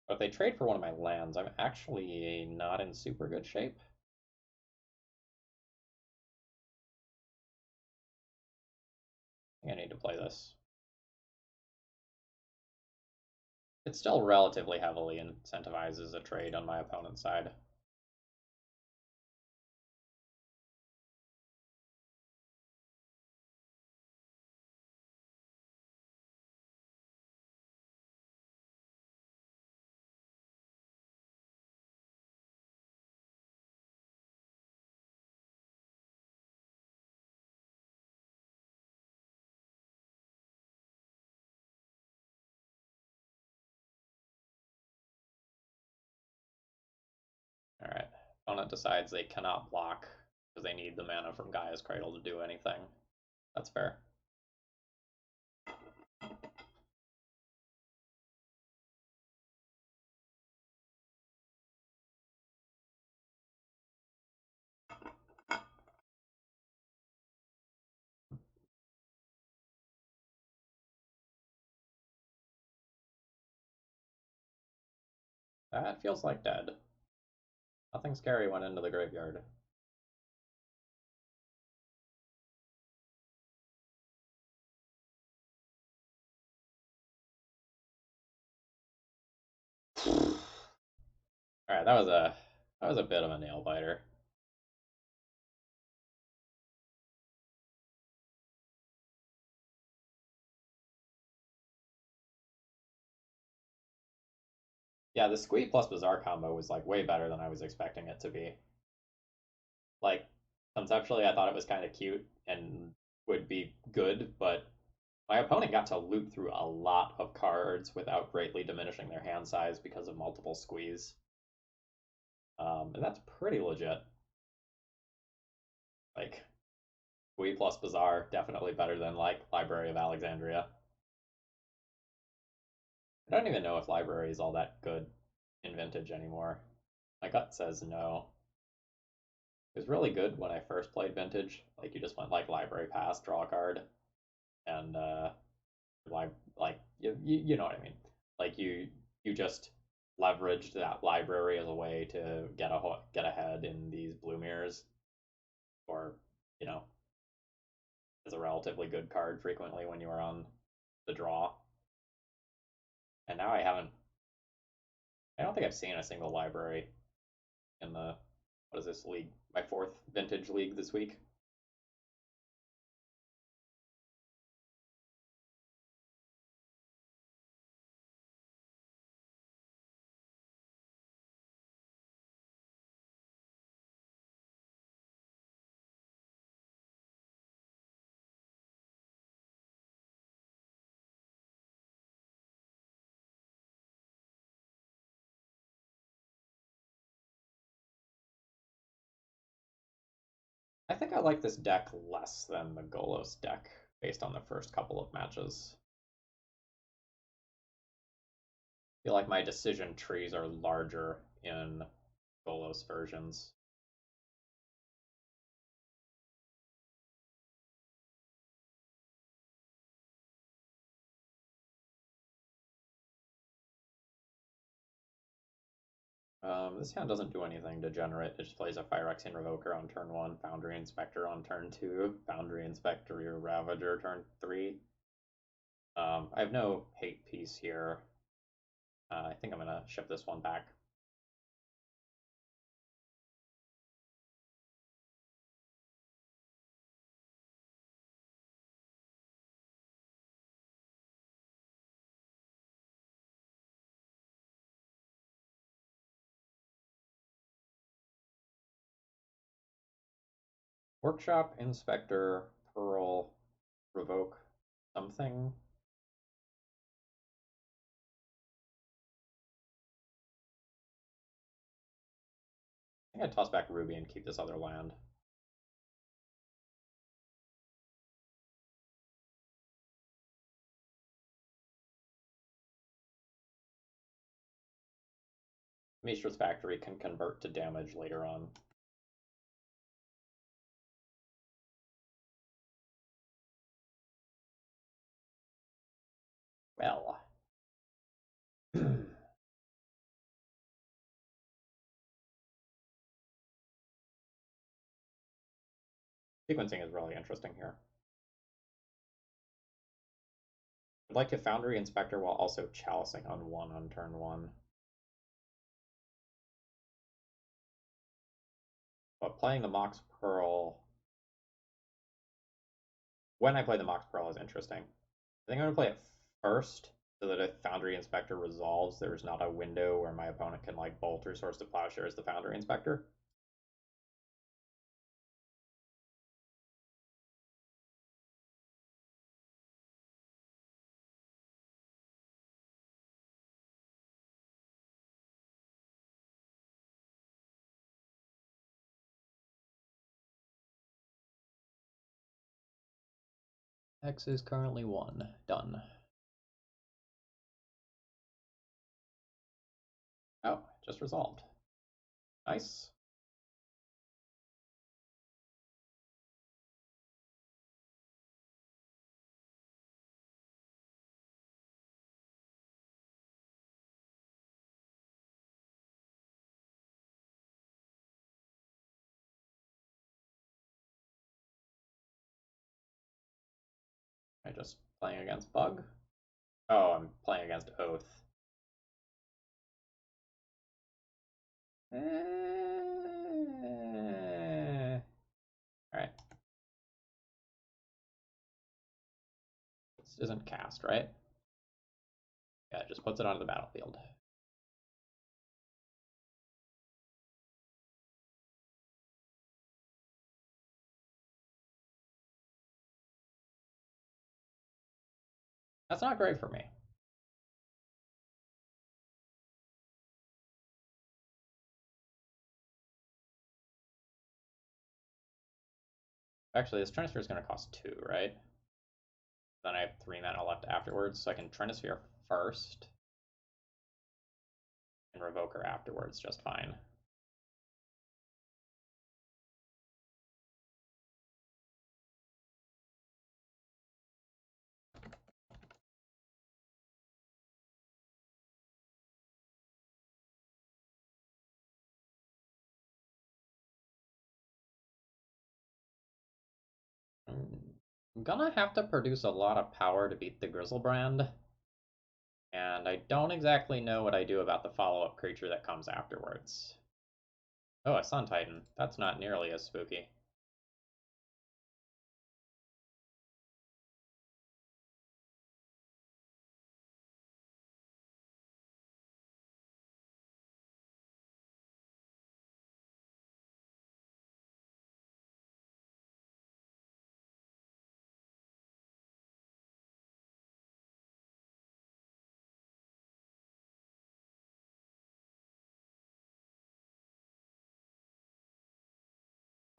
But if they trade for one of my lands, I'm actually not in super good shape. I think I need to play this. It still relatively heavily incentivizes a trade on my opponent's side. Alright, opponent decides they cannot block because they need the mana from Gaia's Cradle to do anything. That's fair. That feels like dead. Nothing scary went into the graveyard. Alright, that was a bit of a nail biter. Yeah, the Squee plus Bazaar combo was like way better than I was expecting it to be. Like, conceptually, I thought it was kind of cute and would be good, but my opponent got to loot through a lot of cards without greatly diminishing their hand size because of multiple squeeze. And that's pretty legit. Like, Squee plus Bazaar, definitely better than, like, Library of Alexandria. I don't even know if Library is all that good in Vintage anymore. My gut says no. It was really good when I first played Vintage. Like, you just went, like, Library Pass, draw a card, and, like, you know what I mean. Like, you just leveraged that library as a way to get ahead in these blue mirrors, or, you know, as a relatively good card frequently when you were on the draw. And now I don't think I've seen a single library in the, what is this league? My 4th Vintage league this week. I think I like this deck less than the Golos deck based on the first couple of matches. I feel like my decision trees are larger in Golos versions. This hand doesn't do anything to generate. It just plays a Phyrexian Revoker on turn 1, Foundry Inspector on turn 2, Foundry Inspector Ravager turn 3. I have no hate piece here. I think I'm gonna ship this one back. Workshop, Inspector, Pearl, Revoke, something. I think I'd toss back Ruby and keep this other land. Mishra's Factory can convert to damage later on. Well. Sequencing is really interesting here. I'd like to Foundry Inspector while also chalicing on 1 on turn 1. But playing the Mox Pearl... When I play the Mox Pearl is interesting. I think I'm going to play it first, so that if Foundry Inspector resolves, there's not a window where my opponent can like bolt or Source to Plowshare as the Foundry Inspector. X is currently 1. Done. Oh, just resolved. Nice. I just playing against Bug? Oh, I'm playing against Oath. Alright. This isn't cast, right? Yeah, it just puts it onto the battlefield. That's not great for me. Actually, this Trinisphere is going to cost 2, right? Then I have 3 mana left afterwards, so I can Trinisphere first and Revoker afterwards just fine. I'm gonna have to produce a lot of power to beat the Grizzlebrand, and I don't exactly know what I do about the follow-up creature that comes afterwards. Oh, a Sun Titan. That's not nearly as spooky.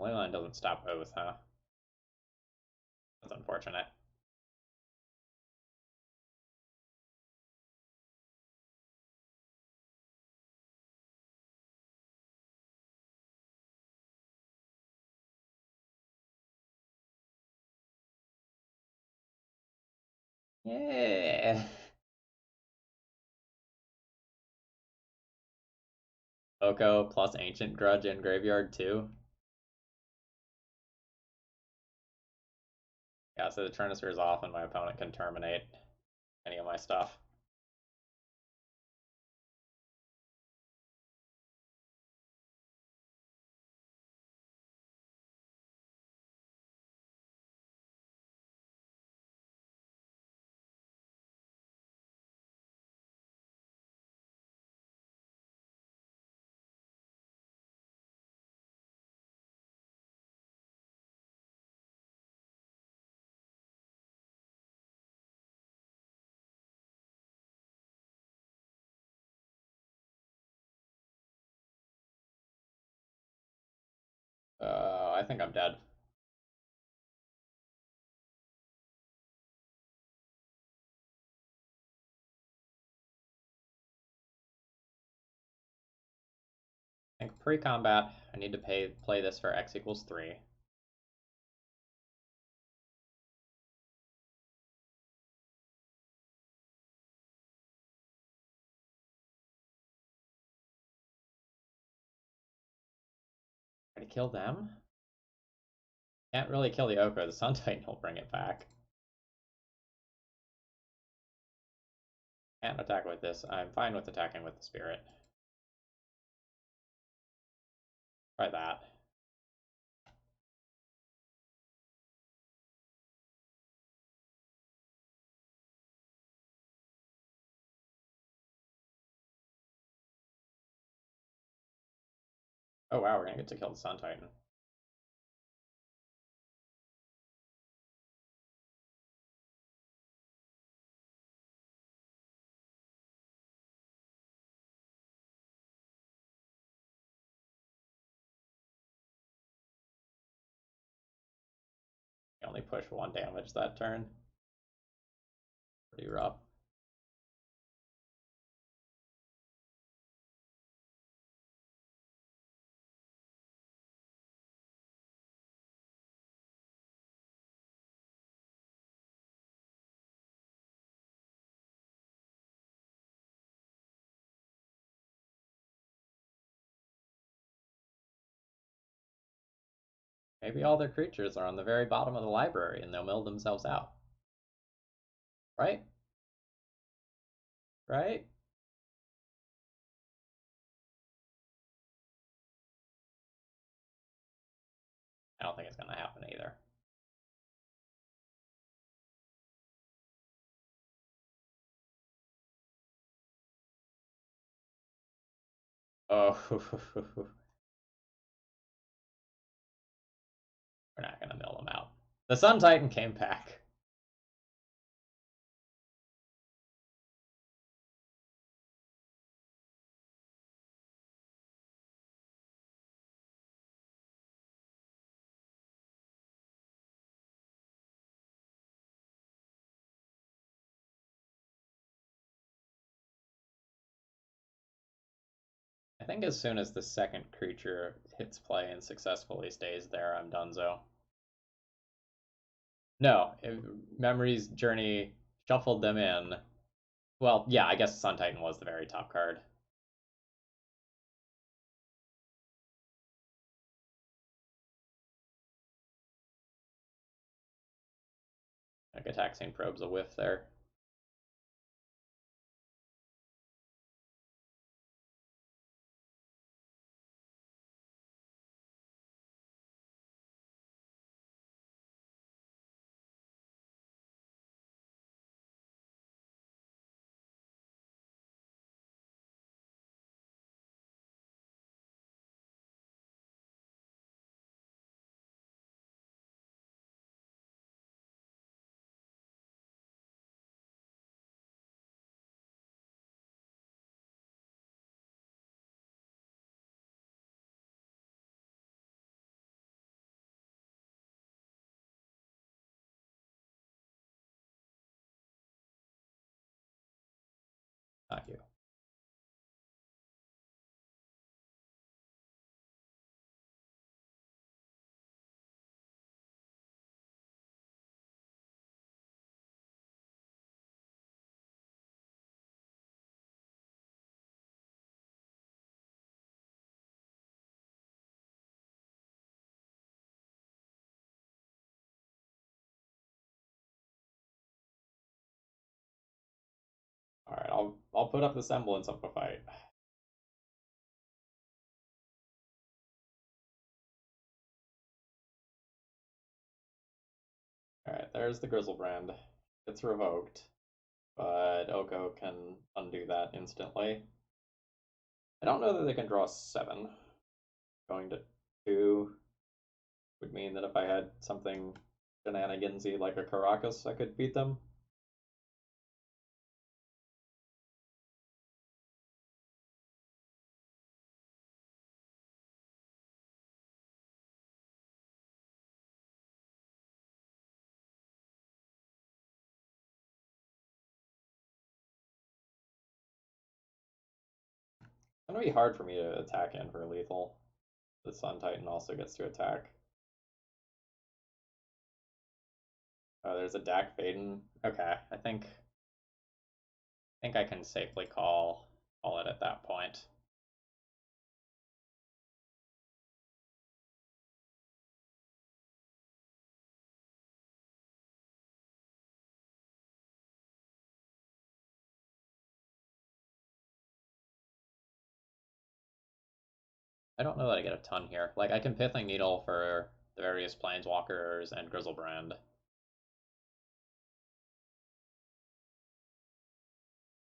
Leyline doesn't stop Oath, huh? That's unfortunate. Yeah. Oko plus Ancient Grudge in graveyard too. Yeah, so the Trinisphere is off and my opponent can terminate any of my stuff. I think I'm dead. I think pre-combat, I need to play this for x equals 3. Try to kill them? Can't really kill the Ochre, the Sun Titan will bring it back. Can't attack with this. I'm fine with attacking with the Spirit. Try that. Oh wow, we're gonna get to kill the Sun Titan. You only push 1 damage that turn. Pretty rough. Maybe all their creatures are on the very bottom of the library and they'll mill themselves out. Right? Right? I don't think it's gonna happen either. Oh, we're not gonna mill them out. The Sun Titan came back. I think as soon as the second creature hits play and successfully stays there, I'm donezo. No, Memory's Journey shuffled them in. Well, yeah, I guess Sun Titan was the very top card. Like a Taxing Probe's a whiff there. Not you. Alright, I'll put up the semblance of a fight. Alright, there's the Grizzlebrand. It's revoked, but Oko can undo that instantly. I don't know that they can draw 7. Going to 2 would mean that if I had something shenanigansy like a Caracas, I could beat them. It's gonna be hard for me to attack in for lethal. The Sun Titan also gets to attack. Oh, there's a Dak Faden. Okay, I think I can safely call it at that point. I don't know that I get a ton here. Like, I can Pithing Needle for the various Planeswalkers and Grizzlebrand,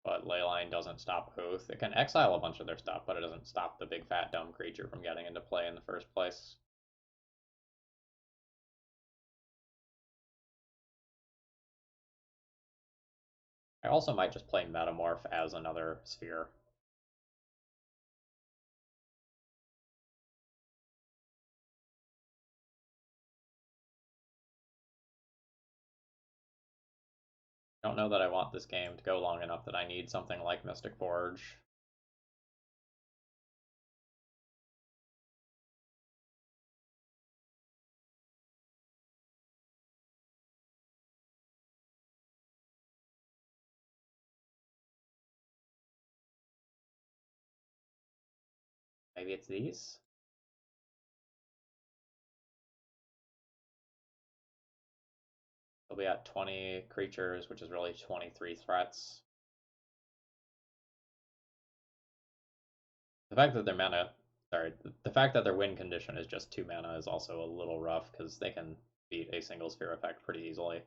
but Leyline doesn't stop Oath. It can exile a bunch of their stuff, but it doesn't stop the big fat dumb creature from getting into play in the first place. I also might just play Metamorph as another sphere. I don't know that I want this game to go long enough that I need something like Mystic Forge. Maybe it's these? They'll be at 20 creatures, which is really 23 threats. The fact that their mana, sorry, the fact that their win condition is just 2 mana is also a little rough because they can beat a single sphere effect pretty easily.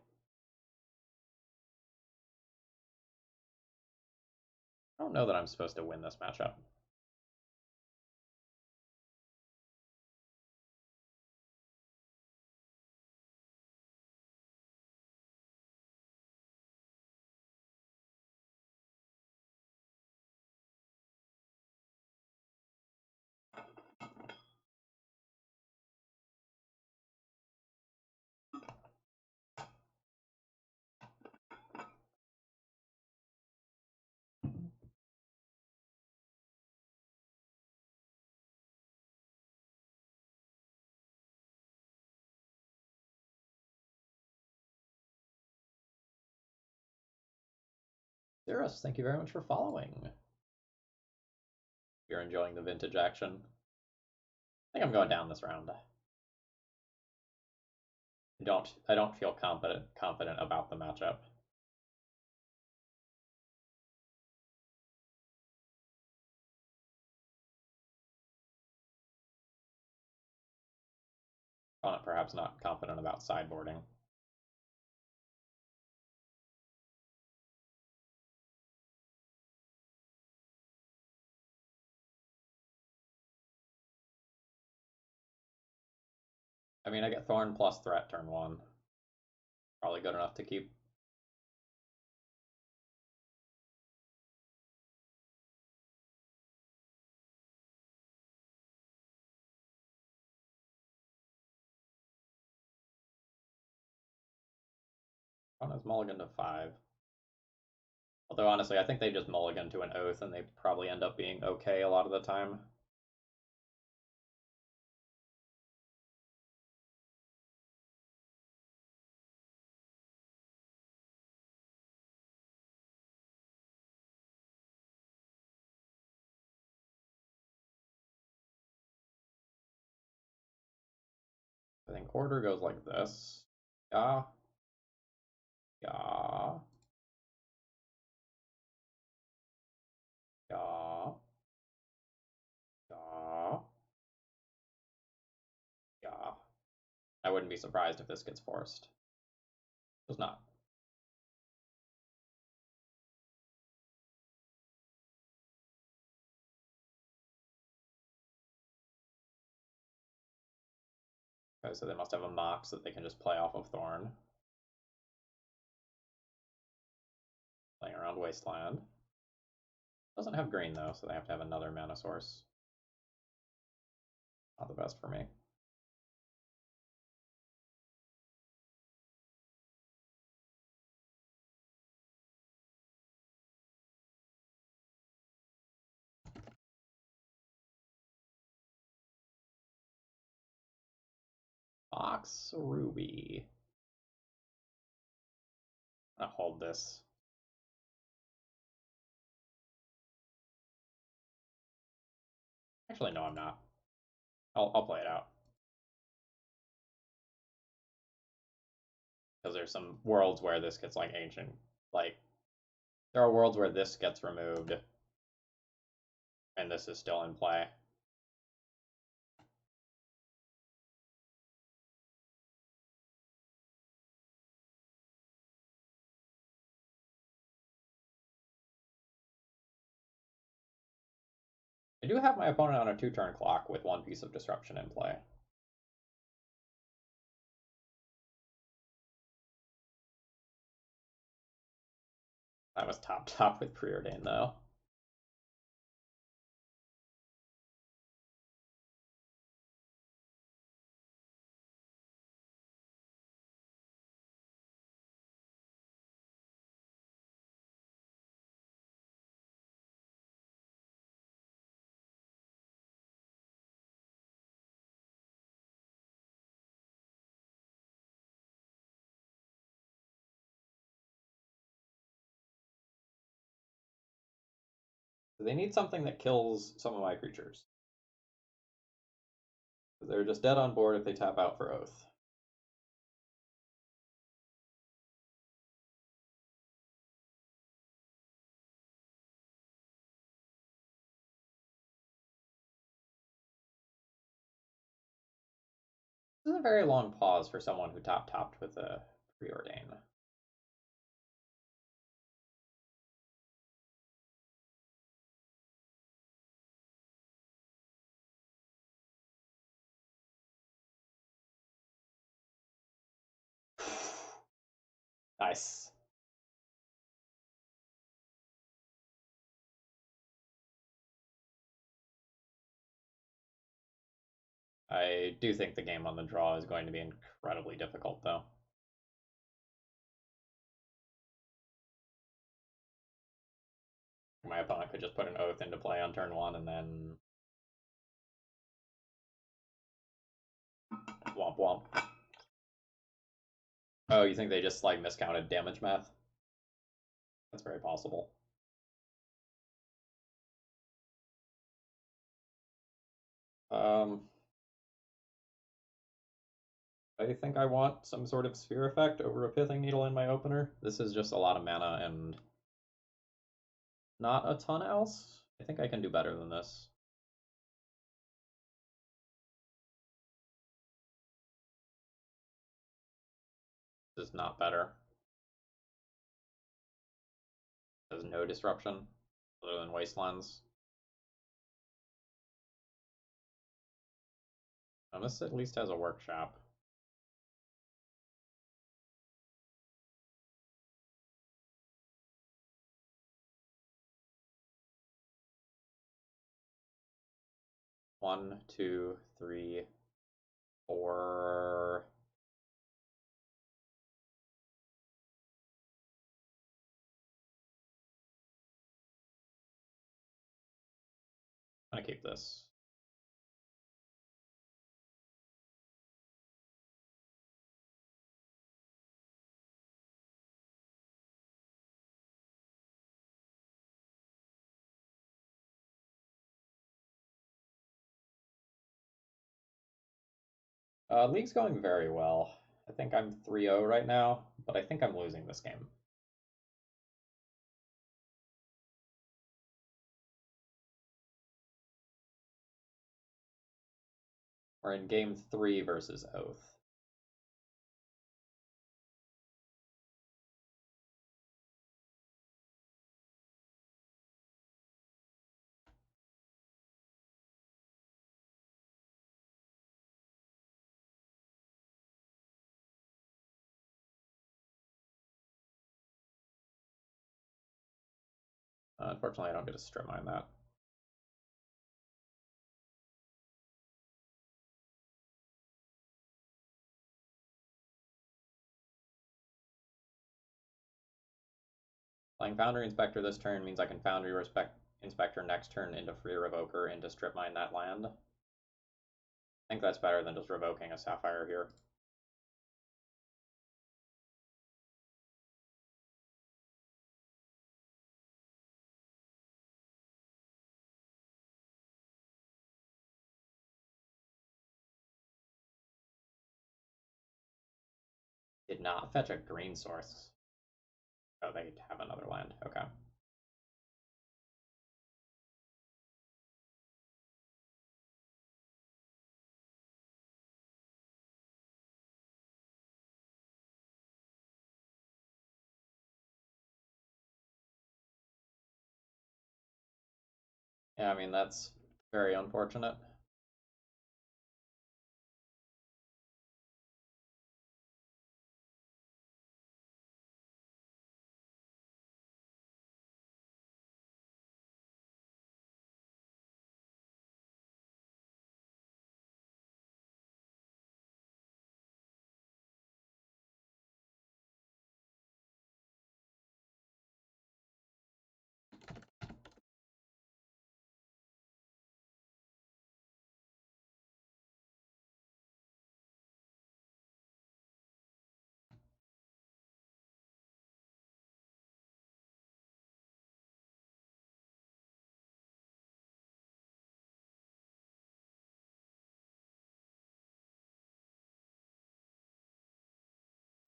I don't know that I'm supposed to win this matchup. Cirrus, thank you very much for following. If you're enjoying the vintage action. I think I'm going down this round. I don't feel confident about the matchup. Perhaps not confident about sideboarding. I mean, I get Thorn plus Threat turn 1. Probably good enough to keep. Opponent's mulligan to 5. Although, honestly, I think they just mulligan to an Oath, and they probably end up being okay a lot of the time. I think order goes like this. Yeah. Yeah. Yeah. Yeah. Yeah. I wouldn't be surprised if this gets forced. It does not. Okay, so they must have a Mox that they can just play off of Thorn. Playing around Wasteland. Doesn't have green though, so they have to have another mana source. Not the best for me. Ox Ruby. I'm gonna hold this. Actually, no, I'm not. I'll play it out. Because there's some worlds where this gets like ancient. Like, there are worlds where this gets removed and this is still in play. I do have my opponent on a 2-turn clock with 1 piece of disruption in play. That was top with Preordain though. They need something that kills some of my creatures. They're just dead on board if they tap out for Oath. This is a very long pause for someone who topped with a Preordain. Nice. I do think the game on the draw is going to be incredibly difficult, though. My opponent could just put an Oath into play on turn 1 and then womp womp. Oh, you think they just like miscounted damage math? That's very possible. I think I want some sort of sphere effect over a Pithing Needle in my opener. This is just a lot of mana and not a ton else. I think I can do better than this. This is not better. There's no disruption other than Wastelands. And this at least has a workshop. One, two, three, four. I'm gonna keep this. League's going very well. I think I'm 3-0 right now, but I think I'm losing this game. We're in game 3 versus Oath. Unfortunately, I don't get to strip mine that. Playing Foundry Inspector this turn means I can Foundry Inspector next turn into free Revoker into strip mine that land. I think that's better than just revoking a Sapphire here. Did not fetch a green source. Oh, they have another land. Okay. Yeah, I mean, that's very unfortunate.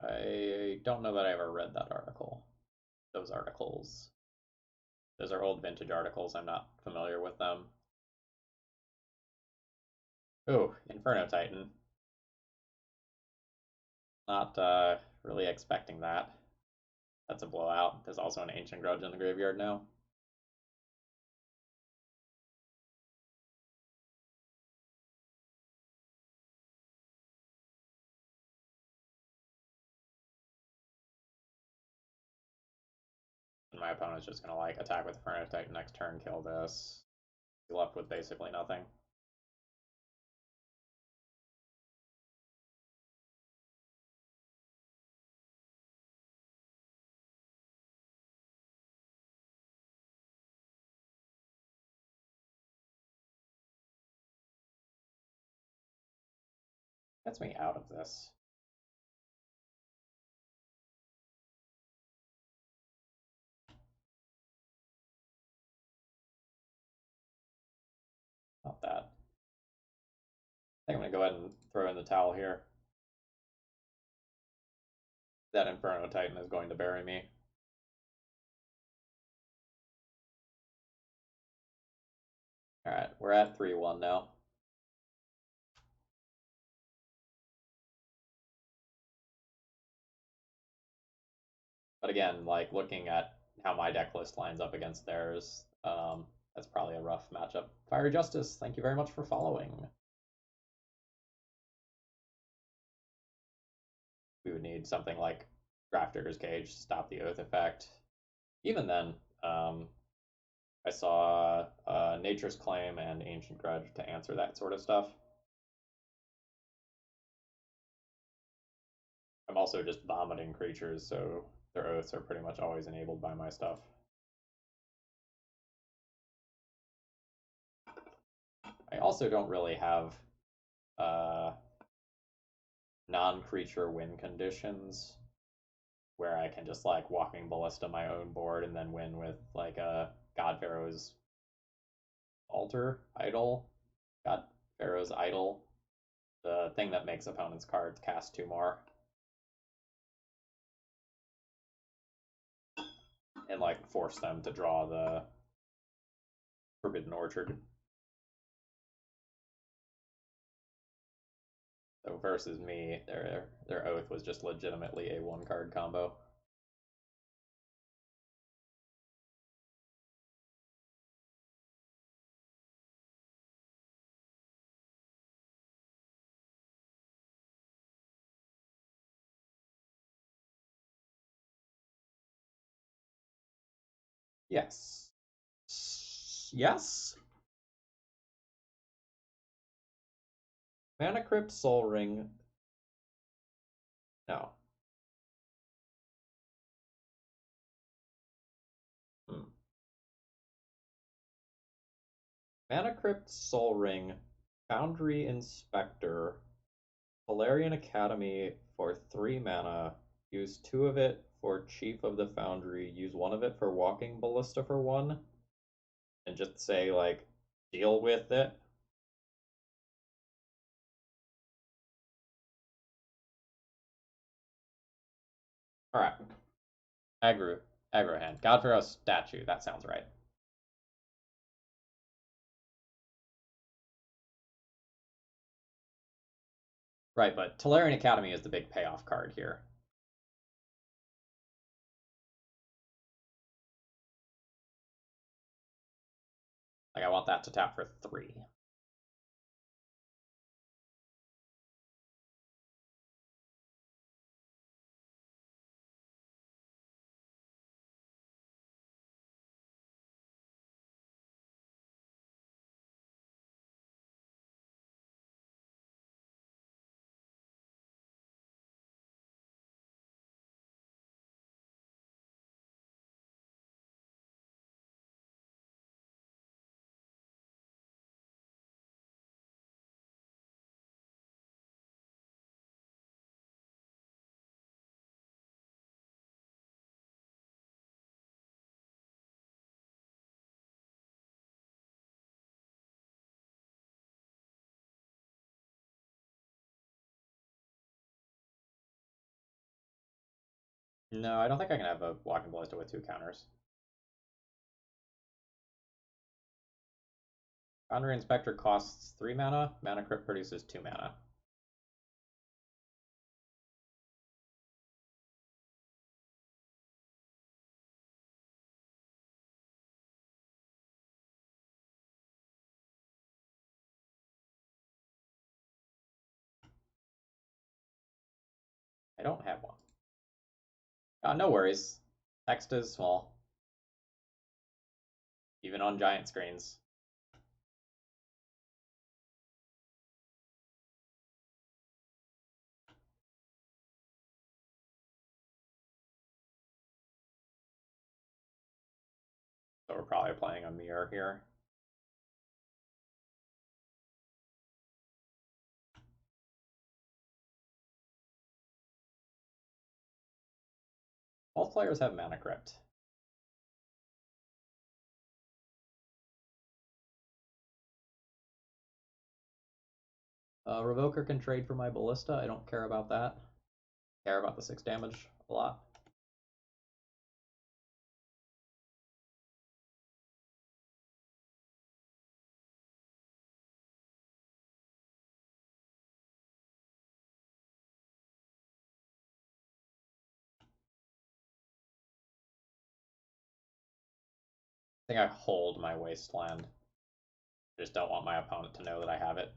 I don't know that I ever read that article. Those articles. Those are old vintage articles. I'm not familiar with them. Ooh, Inferno Titan. Not really expecting that. That's a blowout. There's also an Ancient Grudge in the graveyard now. And my opponent's just gonna like attack with Inferno Titan next turn, kill this. Be left with basically nothing. Gets me out of this. Not that. I think I'm gonna go ahead and throw in the towel here. That Inferno Titan is going to bury me. Alright, we're at 3-1 now. But again, like looking at how my deck list lines up against theirs, that's probably a rough matchup. Fiery Justice, thank you very much for following. We would need something like Grafdigger's Cage to stop the Oath effect. Even then, I saw Nature's Claim and Ancient Grudge to answer that sort of stuff. I'm also just vomiting creatures, so their oaths are pretty much always enabled by my stuff. I also don't really have non-creature win conditions where I can just like Walking Ballista my own board and then win with like a God Pharaoh's Altar Idol. God Pharaoh's Idol. The thing that makes opponents' cards cast 2 more. And like force them to draw the Forbidden Orchard. So versus me, their oath was just legitimately a 1-card combo. Yes. Yes. Mana Crypt Soul Ring. No. Hmm. Mana Crypt Soul Ring, Foundry Inspector, Valerian Academy for 3 mana. Use 2 of it for Chief of the Foundry. Use 1 of it for Walking Ballista for 1. And just say, like, deal with it. Alright. Aggro hand. God Pharaoh statue. That sounds right. Right, but Tolarian Academy is the big payoff card here. Like, I want that to tap for 3. No, I don't think I can have a Walking Ballista with 2 counters. Foundry Inspector costs 3 mana. Mana Crypt produces 2 mana. I don't have one. No worries. Text is small, even on giant screens. So we're probably playing a mirror here. Both players have Mana Crypt. Revoker can trade for my Ballista. I don't care about that. I care about the 6 damage a lot. I think I hold my Wasteland. I just don't want my opponent to know that I have it.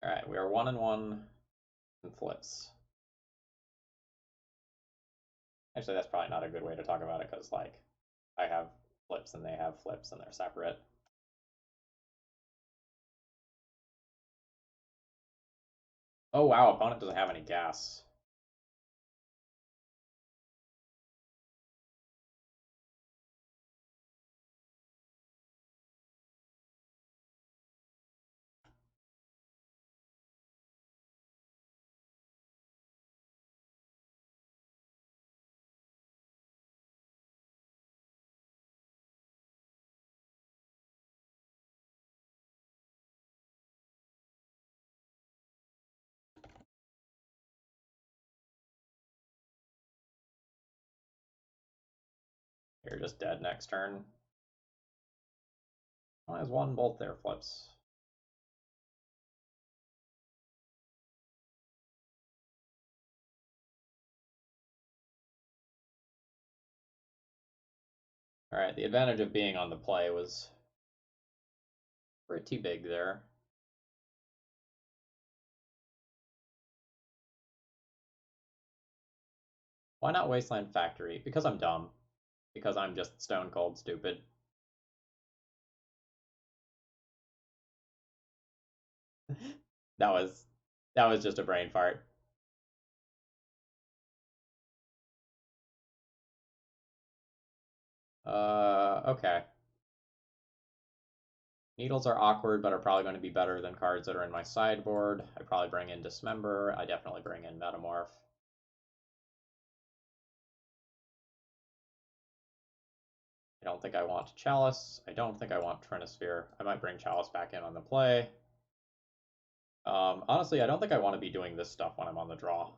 Alright, we are 1-1 in flips. Actually, that's probably not a good way to talk about it, because, like, I have flips and they have flips and they're separate. Oh wow, opponent doesn't have any gas. You're just dead next turn. Well, has one both their flips. Alright, the advantage of being on the play was pretty big there. Why not Wasteland Factory? Because I'm dumb. Because I'm just stone cold stupid. that was just a brain fart. Okay. Needles are awkward, but are probably going to be better than cards that are in my sideboard. I probably bring in Dismember. I definitely bring in Metamorph. I don't think I want Chalice. I don't think I want Trinisphere. I might bring Chalice back in on the play. Honestly, I don't think I want to be doing this stuff when I'm on the draw.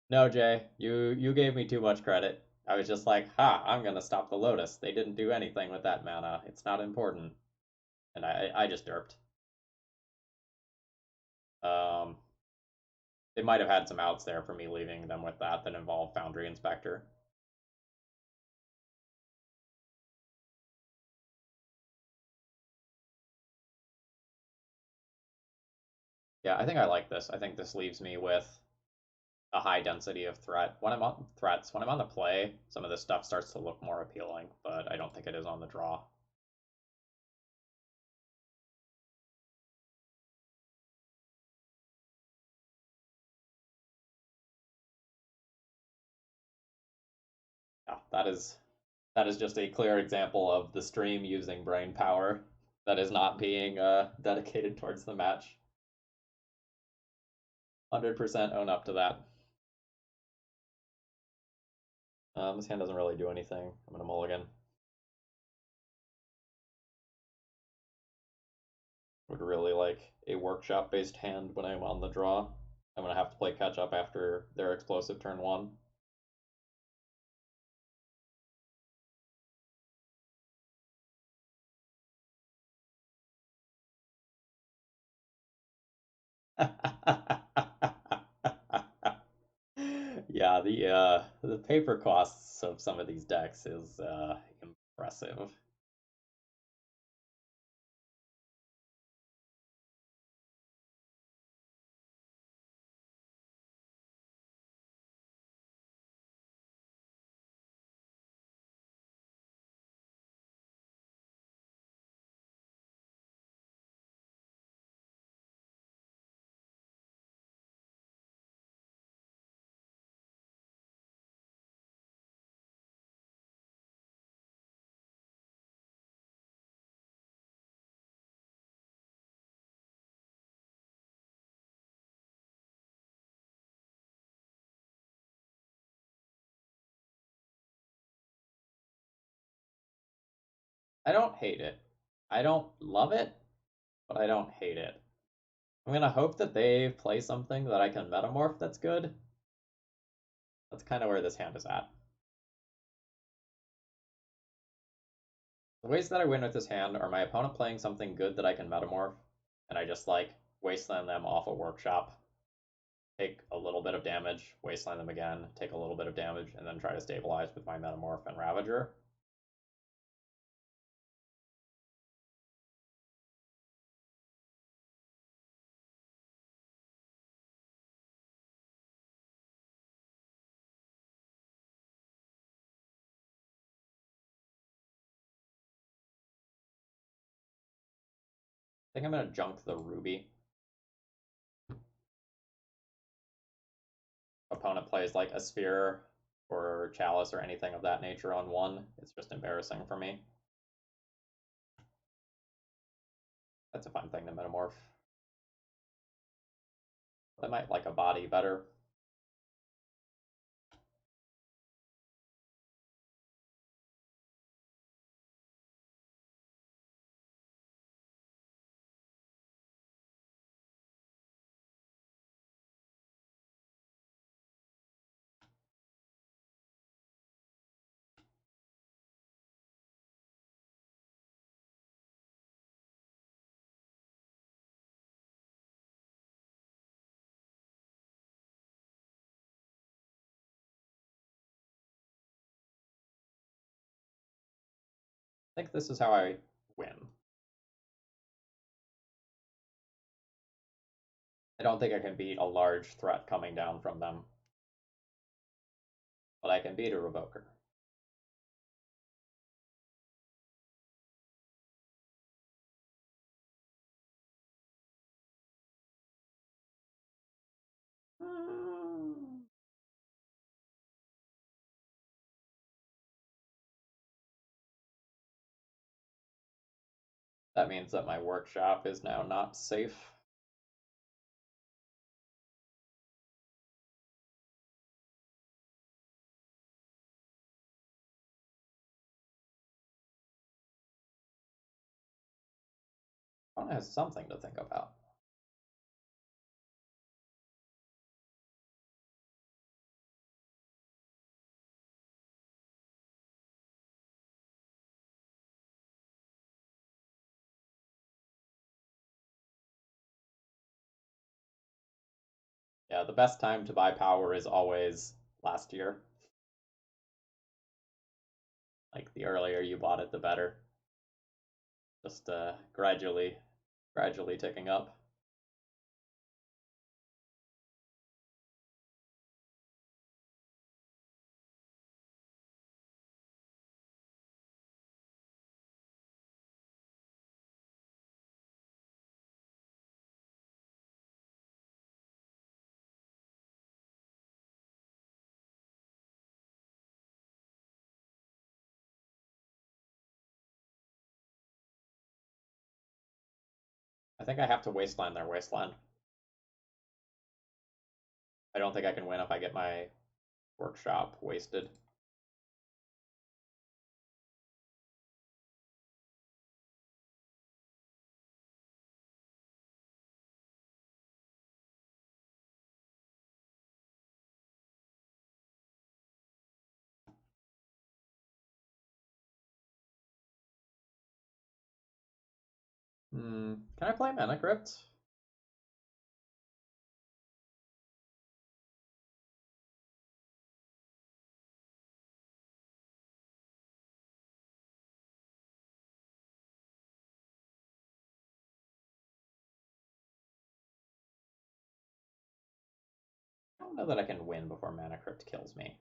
No, Jay, you gave me too much credit. I was just like, ha, I'm gonna stop the Lotus. They didn't do anything with that mana. It's not important. And I just derped. Um, they might have had some outs there for me leaving them with that involve Foundry Inspector. Yeah, I think I like this. I think this leaves me with a high density of threat. When I'm on threats, when I'm on the play, some of this stuff starts to look more appealing, but I don't think it is on the draw. Yeah, that is just a clear example of the stream using brain power that is not being dedicated towards the match. 100% own up to that. This hand doesn't really do anything. I'm gonna mulligan. Would really like a workshop based hand when I'm on the draw. I'm gonna have to play catch up after their explosive turn one. Yeah, the paper costs of some of these decks is impressive. I don't hate it. I don't love it, but I don't hate it. I'm gonna hope that they play something that I can metamorph that's good. That's kind of where this hand is at. The ways that I win with this hand are my opponent playing something good that I can metamorph, and I just like wasteland them off a workshop, take a little bit of damage, wasteland them again, take a little bit of damage, and then try to stabilize with my metamorph and Ravager. I think I'm gonna junk the Ruby. Opponent plays like a Sphere or Chalice or anything of that nature on one. It's just embarrassing for me. That's a fun thing to metamorph. I might like a body better. I think this is how I win. I don't think I can beat a large threat coming down from them, but I can beat a Revoker. That means that my workshop is now not safe. Opponent has something to think about. Yeah, the best time to buy power is always last year. Like, the earlier you bought it, the better. Just gradually ticking up. I think I have to wasteland their wasteland. I don't think I can win if I get my workshop wasted. Can I play Mana Crypt? I don't know that I can win before Mana Crypt kills me.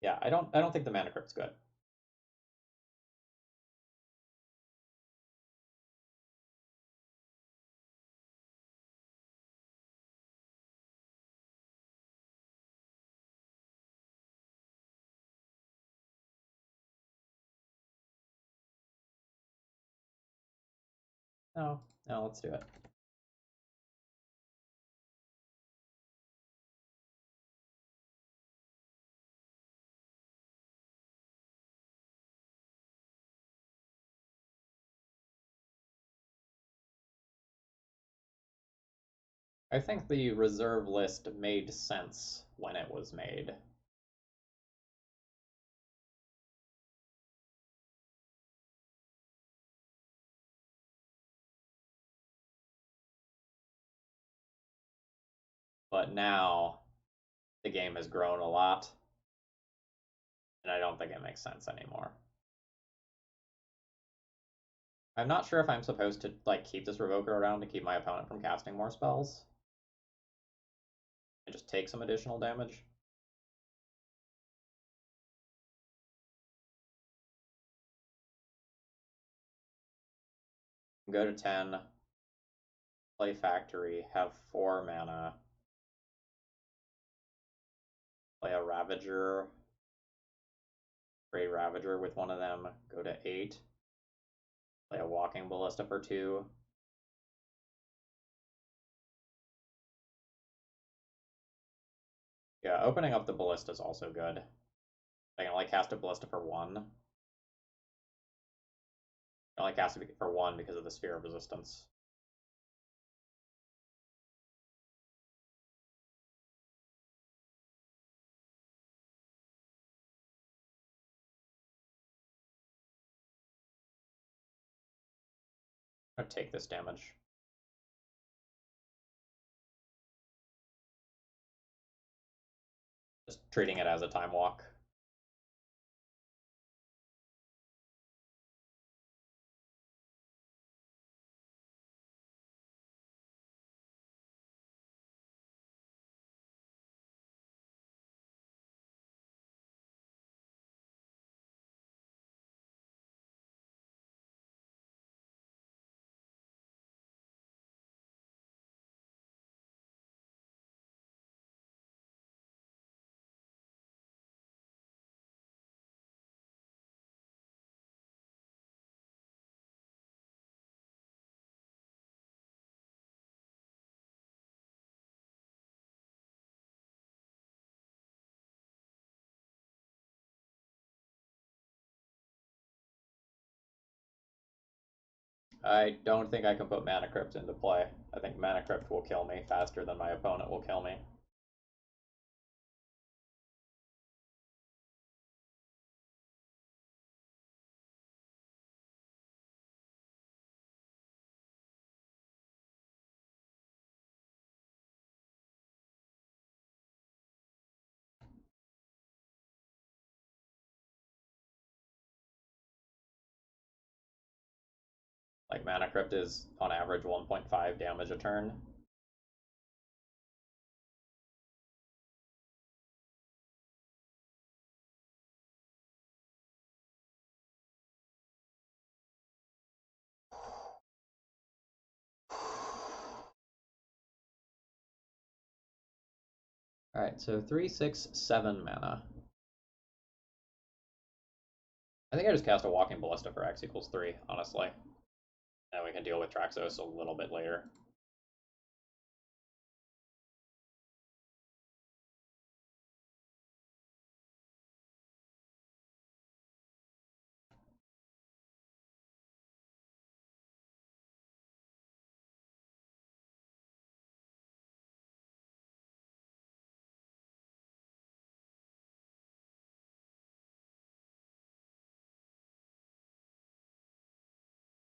Yeah, I don't think the Mana Crypt's good. No, let's do it. I think the reserve list made sense when it was made. But now the game has grown a lot, and I don't think it makes sense anymore. I'm not sure if I'm supposed to like keep this Revoker around to keep my opponent from casting more spells and just take some additional damage. Go to 10, play Factory, have 4 mana, play a Ravager, trade Ravager with one of them, go to 8, play a Walking Ballista for 2. Yeah, opening up the Ballista is also good. I can only cast a Ballista for 1. I only cast it for 1 because of the Sphere of Resistance. I'm gonna take this damage. Just treating it as a time walk. I don't think I can put Mana Crypt into play. I think Mana Crypt will kill me faster than my opponent will kill me. Like, Mana Crypt is on average 1.5 damage a turn. Alright, so 3, 6, 7 mana. I think I just cast a Walking Ballista for X equals 3, honestly. And we can deal with Traxos a little bit later.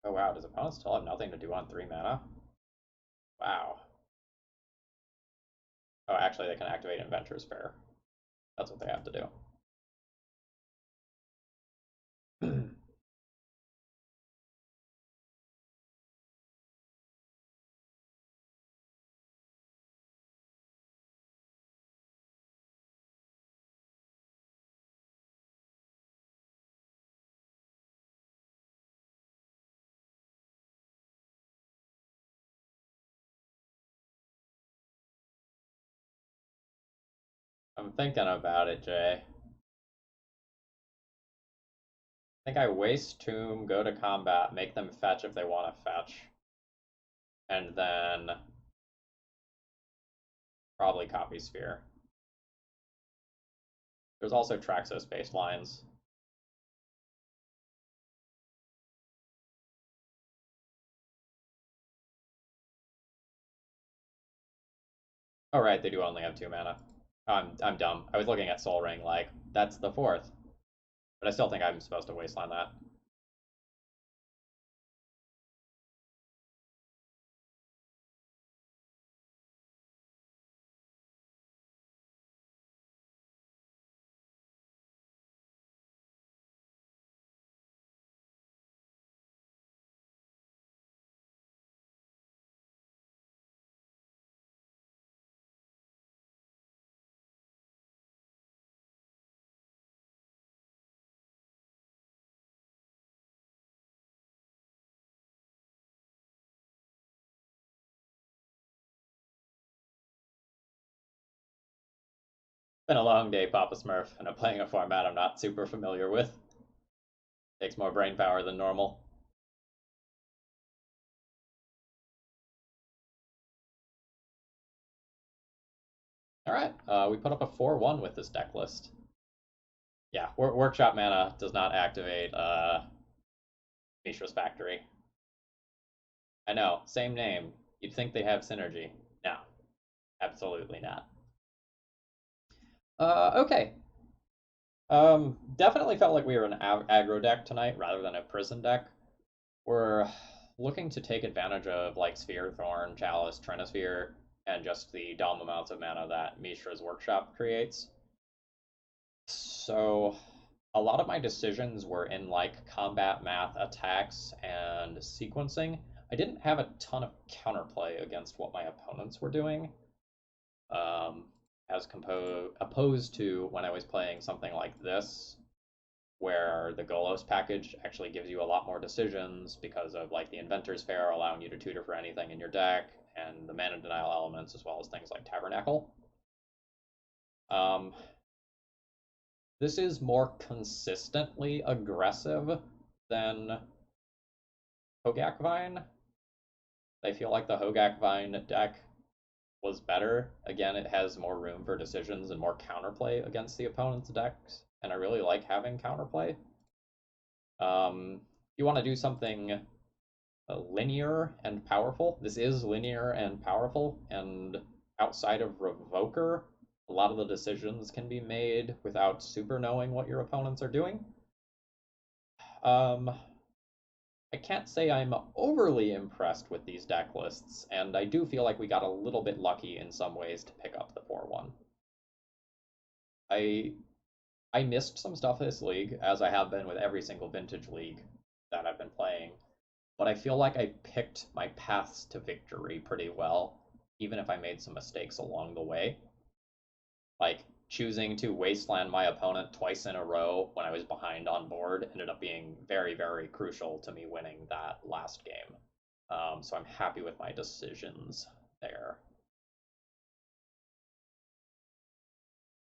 Oh wow, does opponents still have nothing to do on 3 mana? Wow. Oh, actually, they can activate Inventor's Fair. That's what they have to do. I'm thinking about it, Jay. I think I waste Tomb, go to combat, make them fetch if they want to fetch, and then probably copy Sphere. There's also Traxos baselines. Oh right, they do only have 2 mana. I'm dumb. I was looking at Soul Ring like that's the 4th, but I still think I'm supposed to wasteland that. Been a long day, Papa Smurf, and I'm playing a format I'm not super familiar with. Takes more brain power than normal. Alright, we put up a 4-1 with this deck list. Yeah, Workshop mana does not activate Mishra's Factory. I know, same name. You'd think they have synergy. No, absolutely not. Okay. Definitely felt like we were an aggro deck tonight rather than a prison deck. We're looking to take advantage of like Sphere, Thorn, Chalice, Trinisphere, and just the dumb amounts of mana that Mishra's Workshop creates. So a lot of my decisions were in like combat math, attacks, and sequencing. I didn't have a ton of counterplay against what my opponents were doing, as opposed to when I was playing something like this, where the Golos package actually gives you a lot more decisions because of like the Inventor's Fair allowing you to tutor for anything in your deck, and the mana denial elements, as well as things like Tabernacle. Um, this is more consistently aggressive than Hogak Vine. I feel like the Hogak Vine deck was better. Again, it has more room for decisions and more counterplay against the opponent's decks, and I really like having counterplay. You want to do something linear and powerful. This is linear and powerful, and outside of Revoker, a lot of the decisions can be made without super knowing what your opponents are doing. Um, I can't say I'm overly impressed with these deck lists, and I do feel like we got a little bit lucky in some ways to pick up the 4-1. I I missed some stuff this league, as I have been with every single vintage league that I've been playing, but I feel like I picked my paths to victory pretty well, even if I made some mistakes along the way. Like choosing to wasteland my opponent twice in a row when I was behind on board ended up being very, very crucial to me winning that last game. So I'm happy with my decisions there.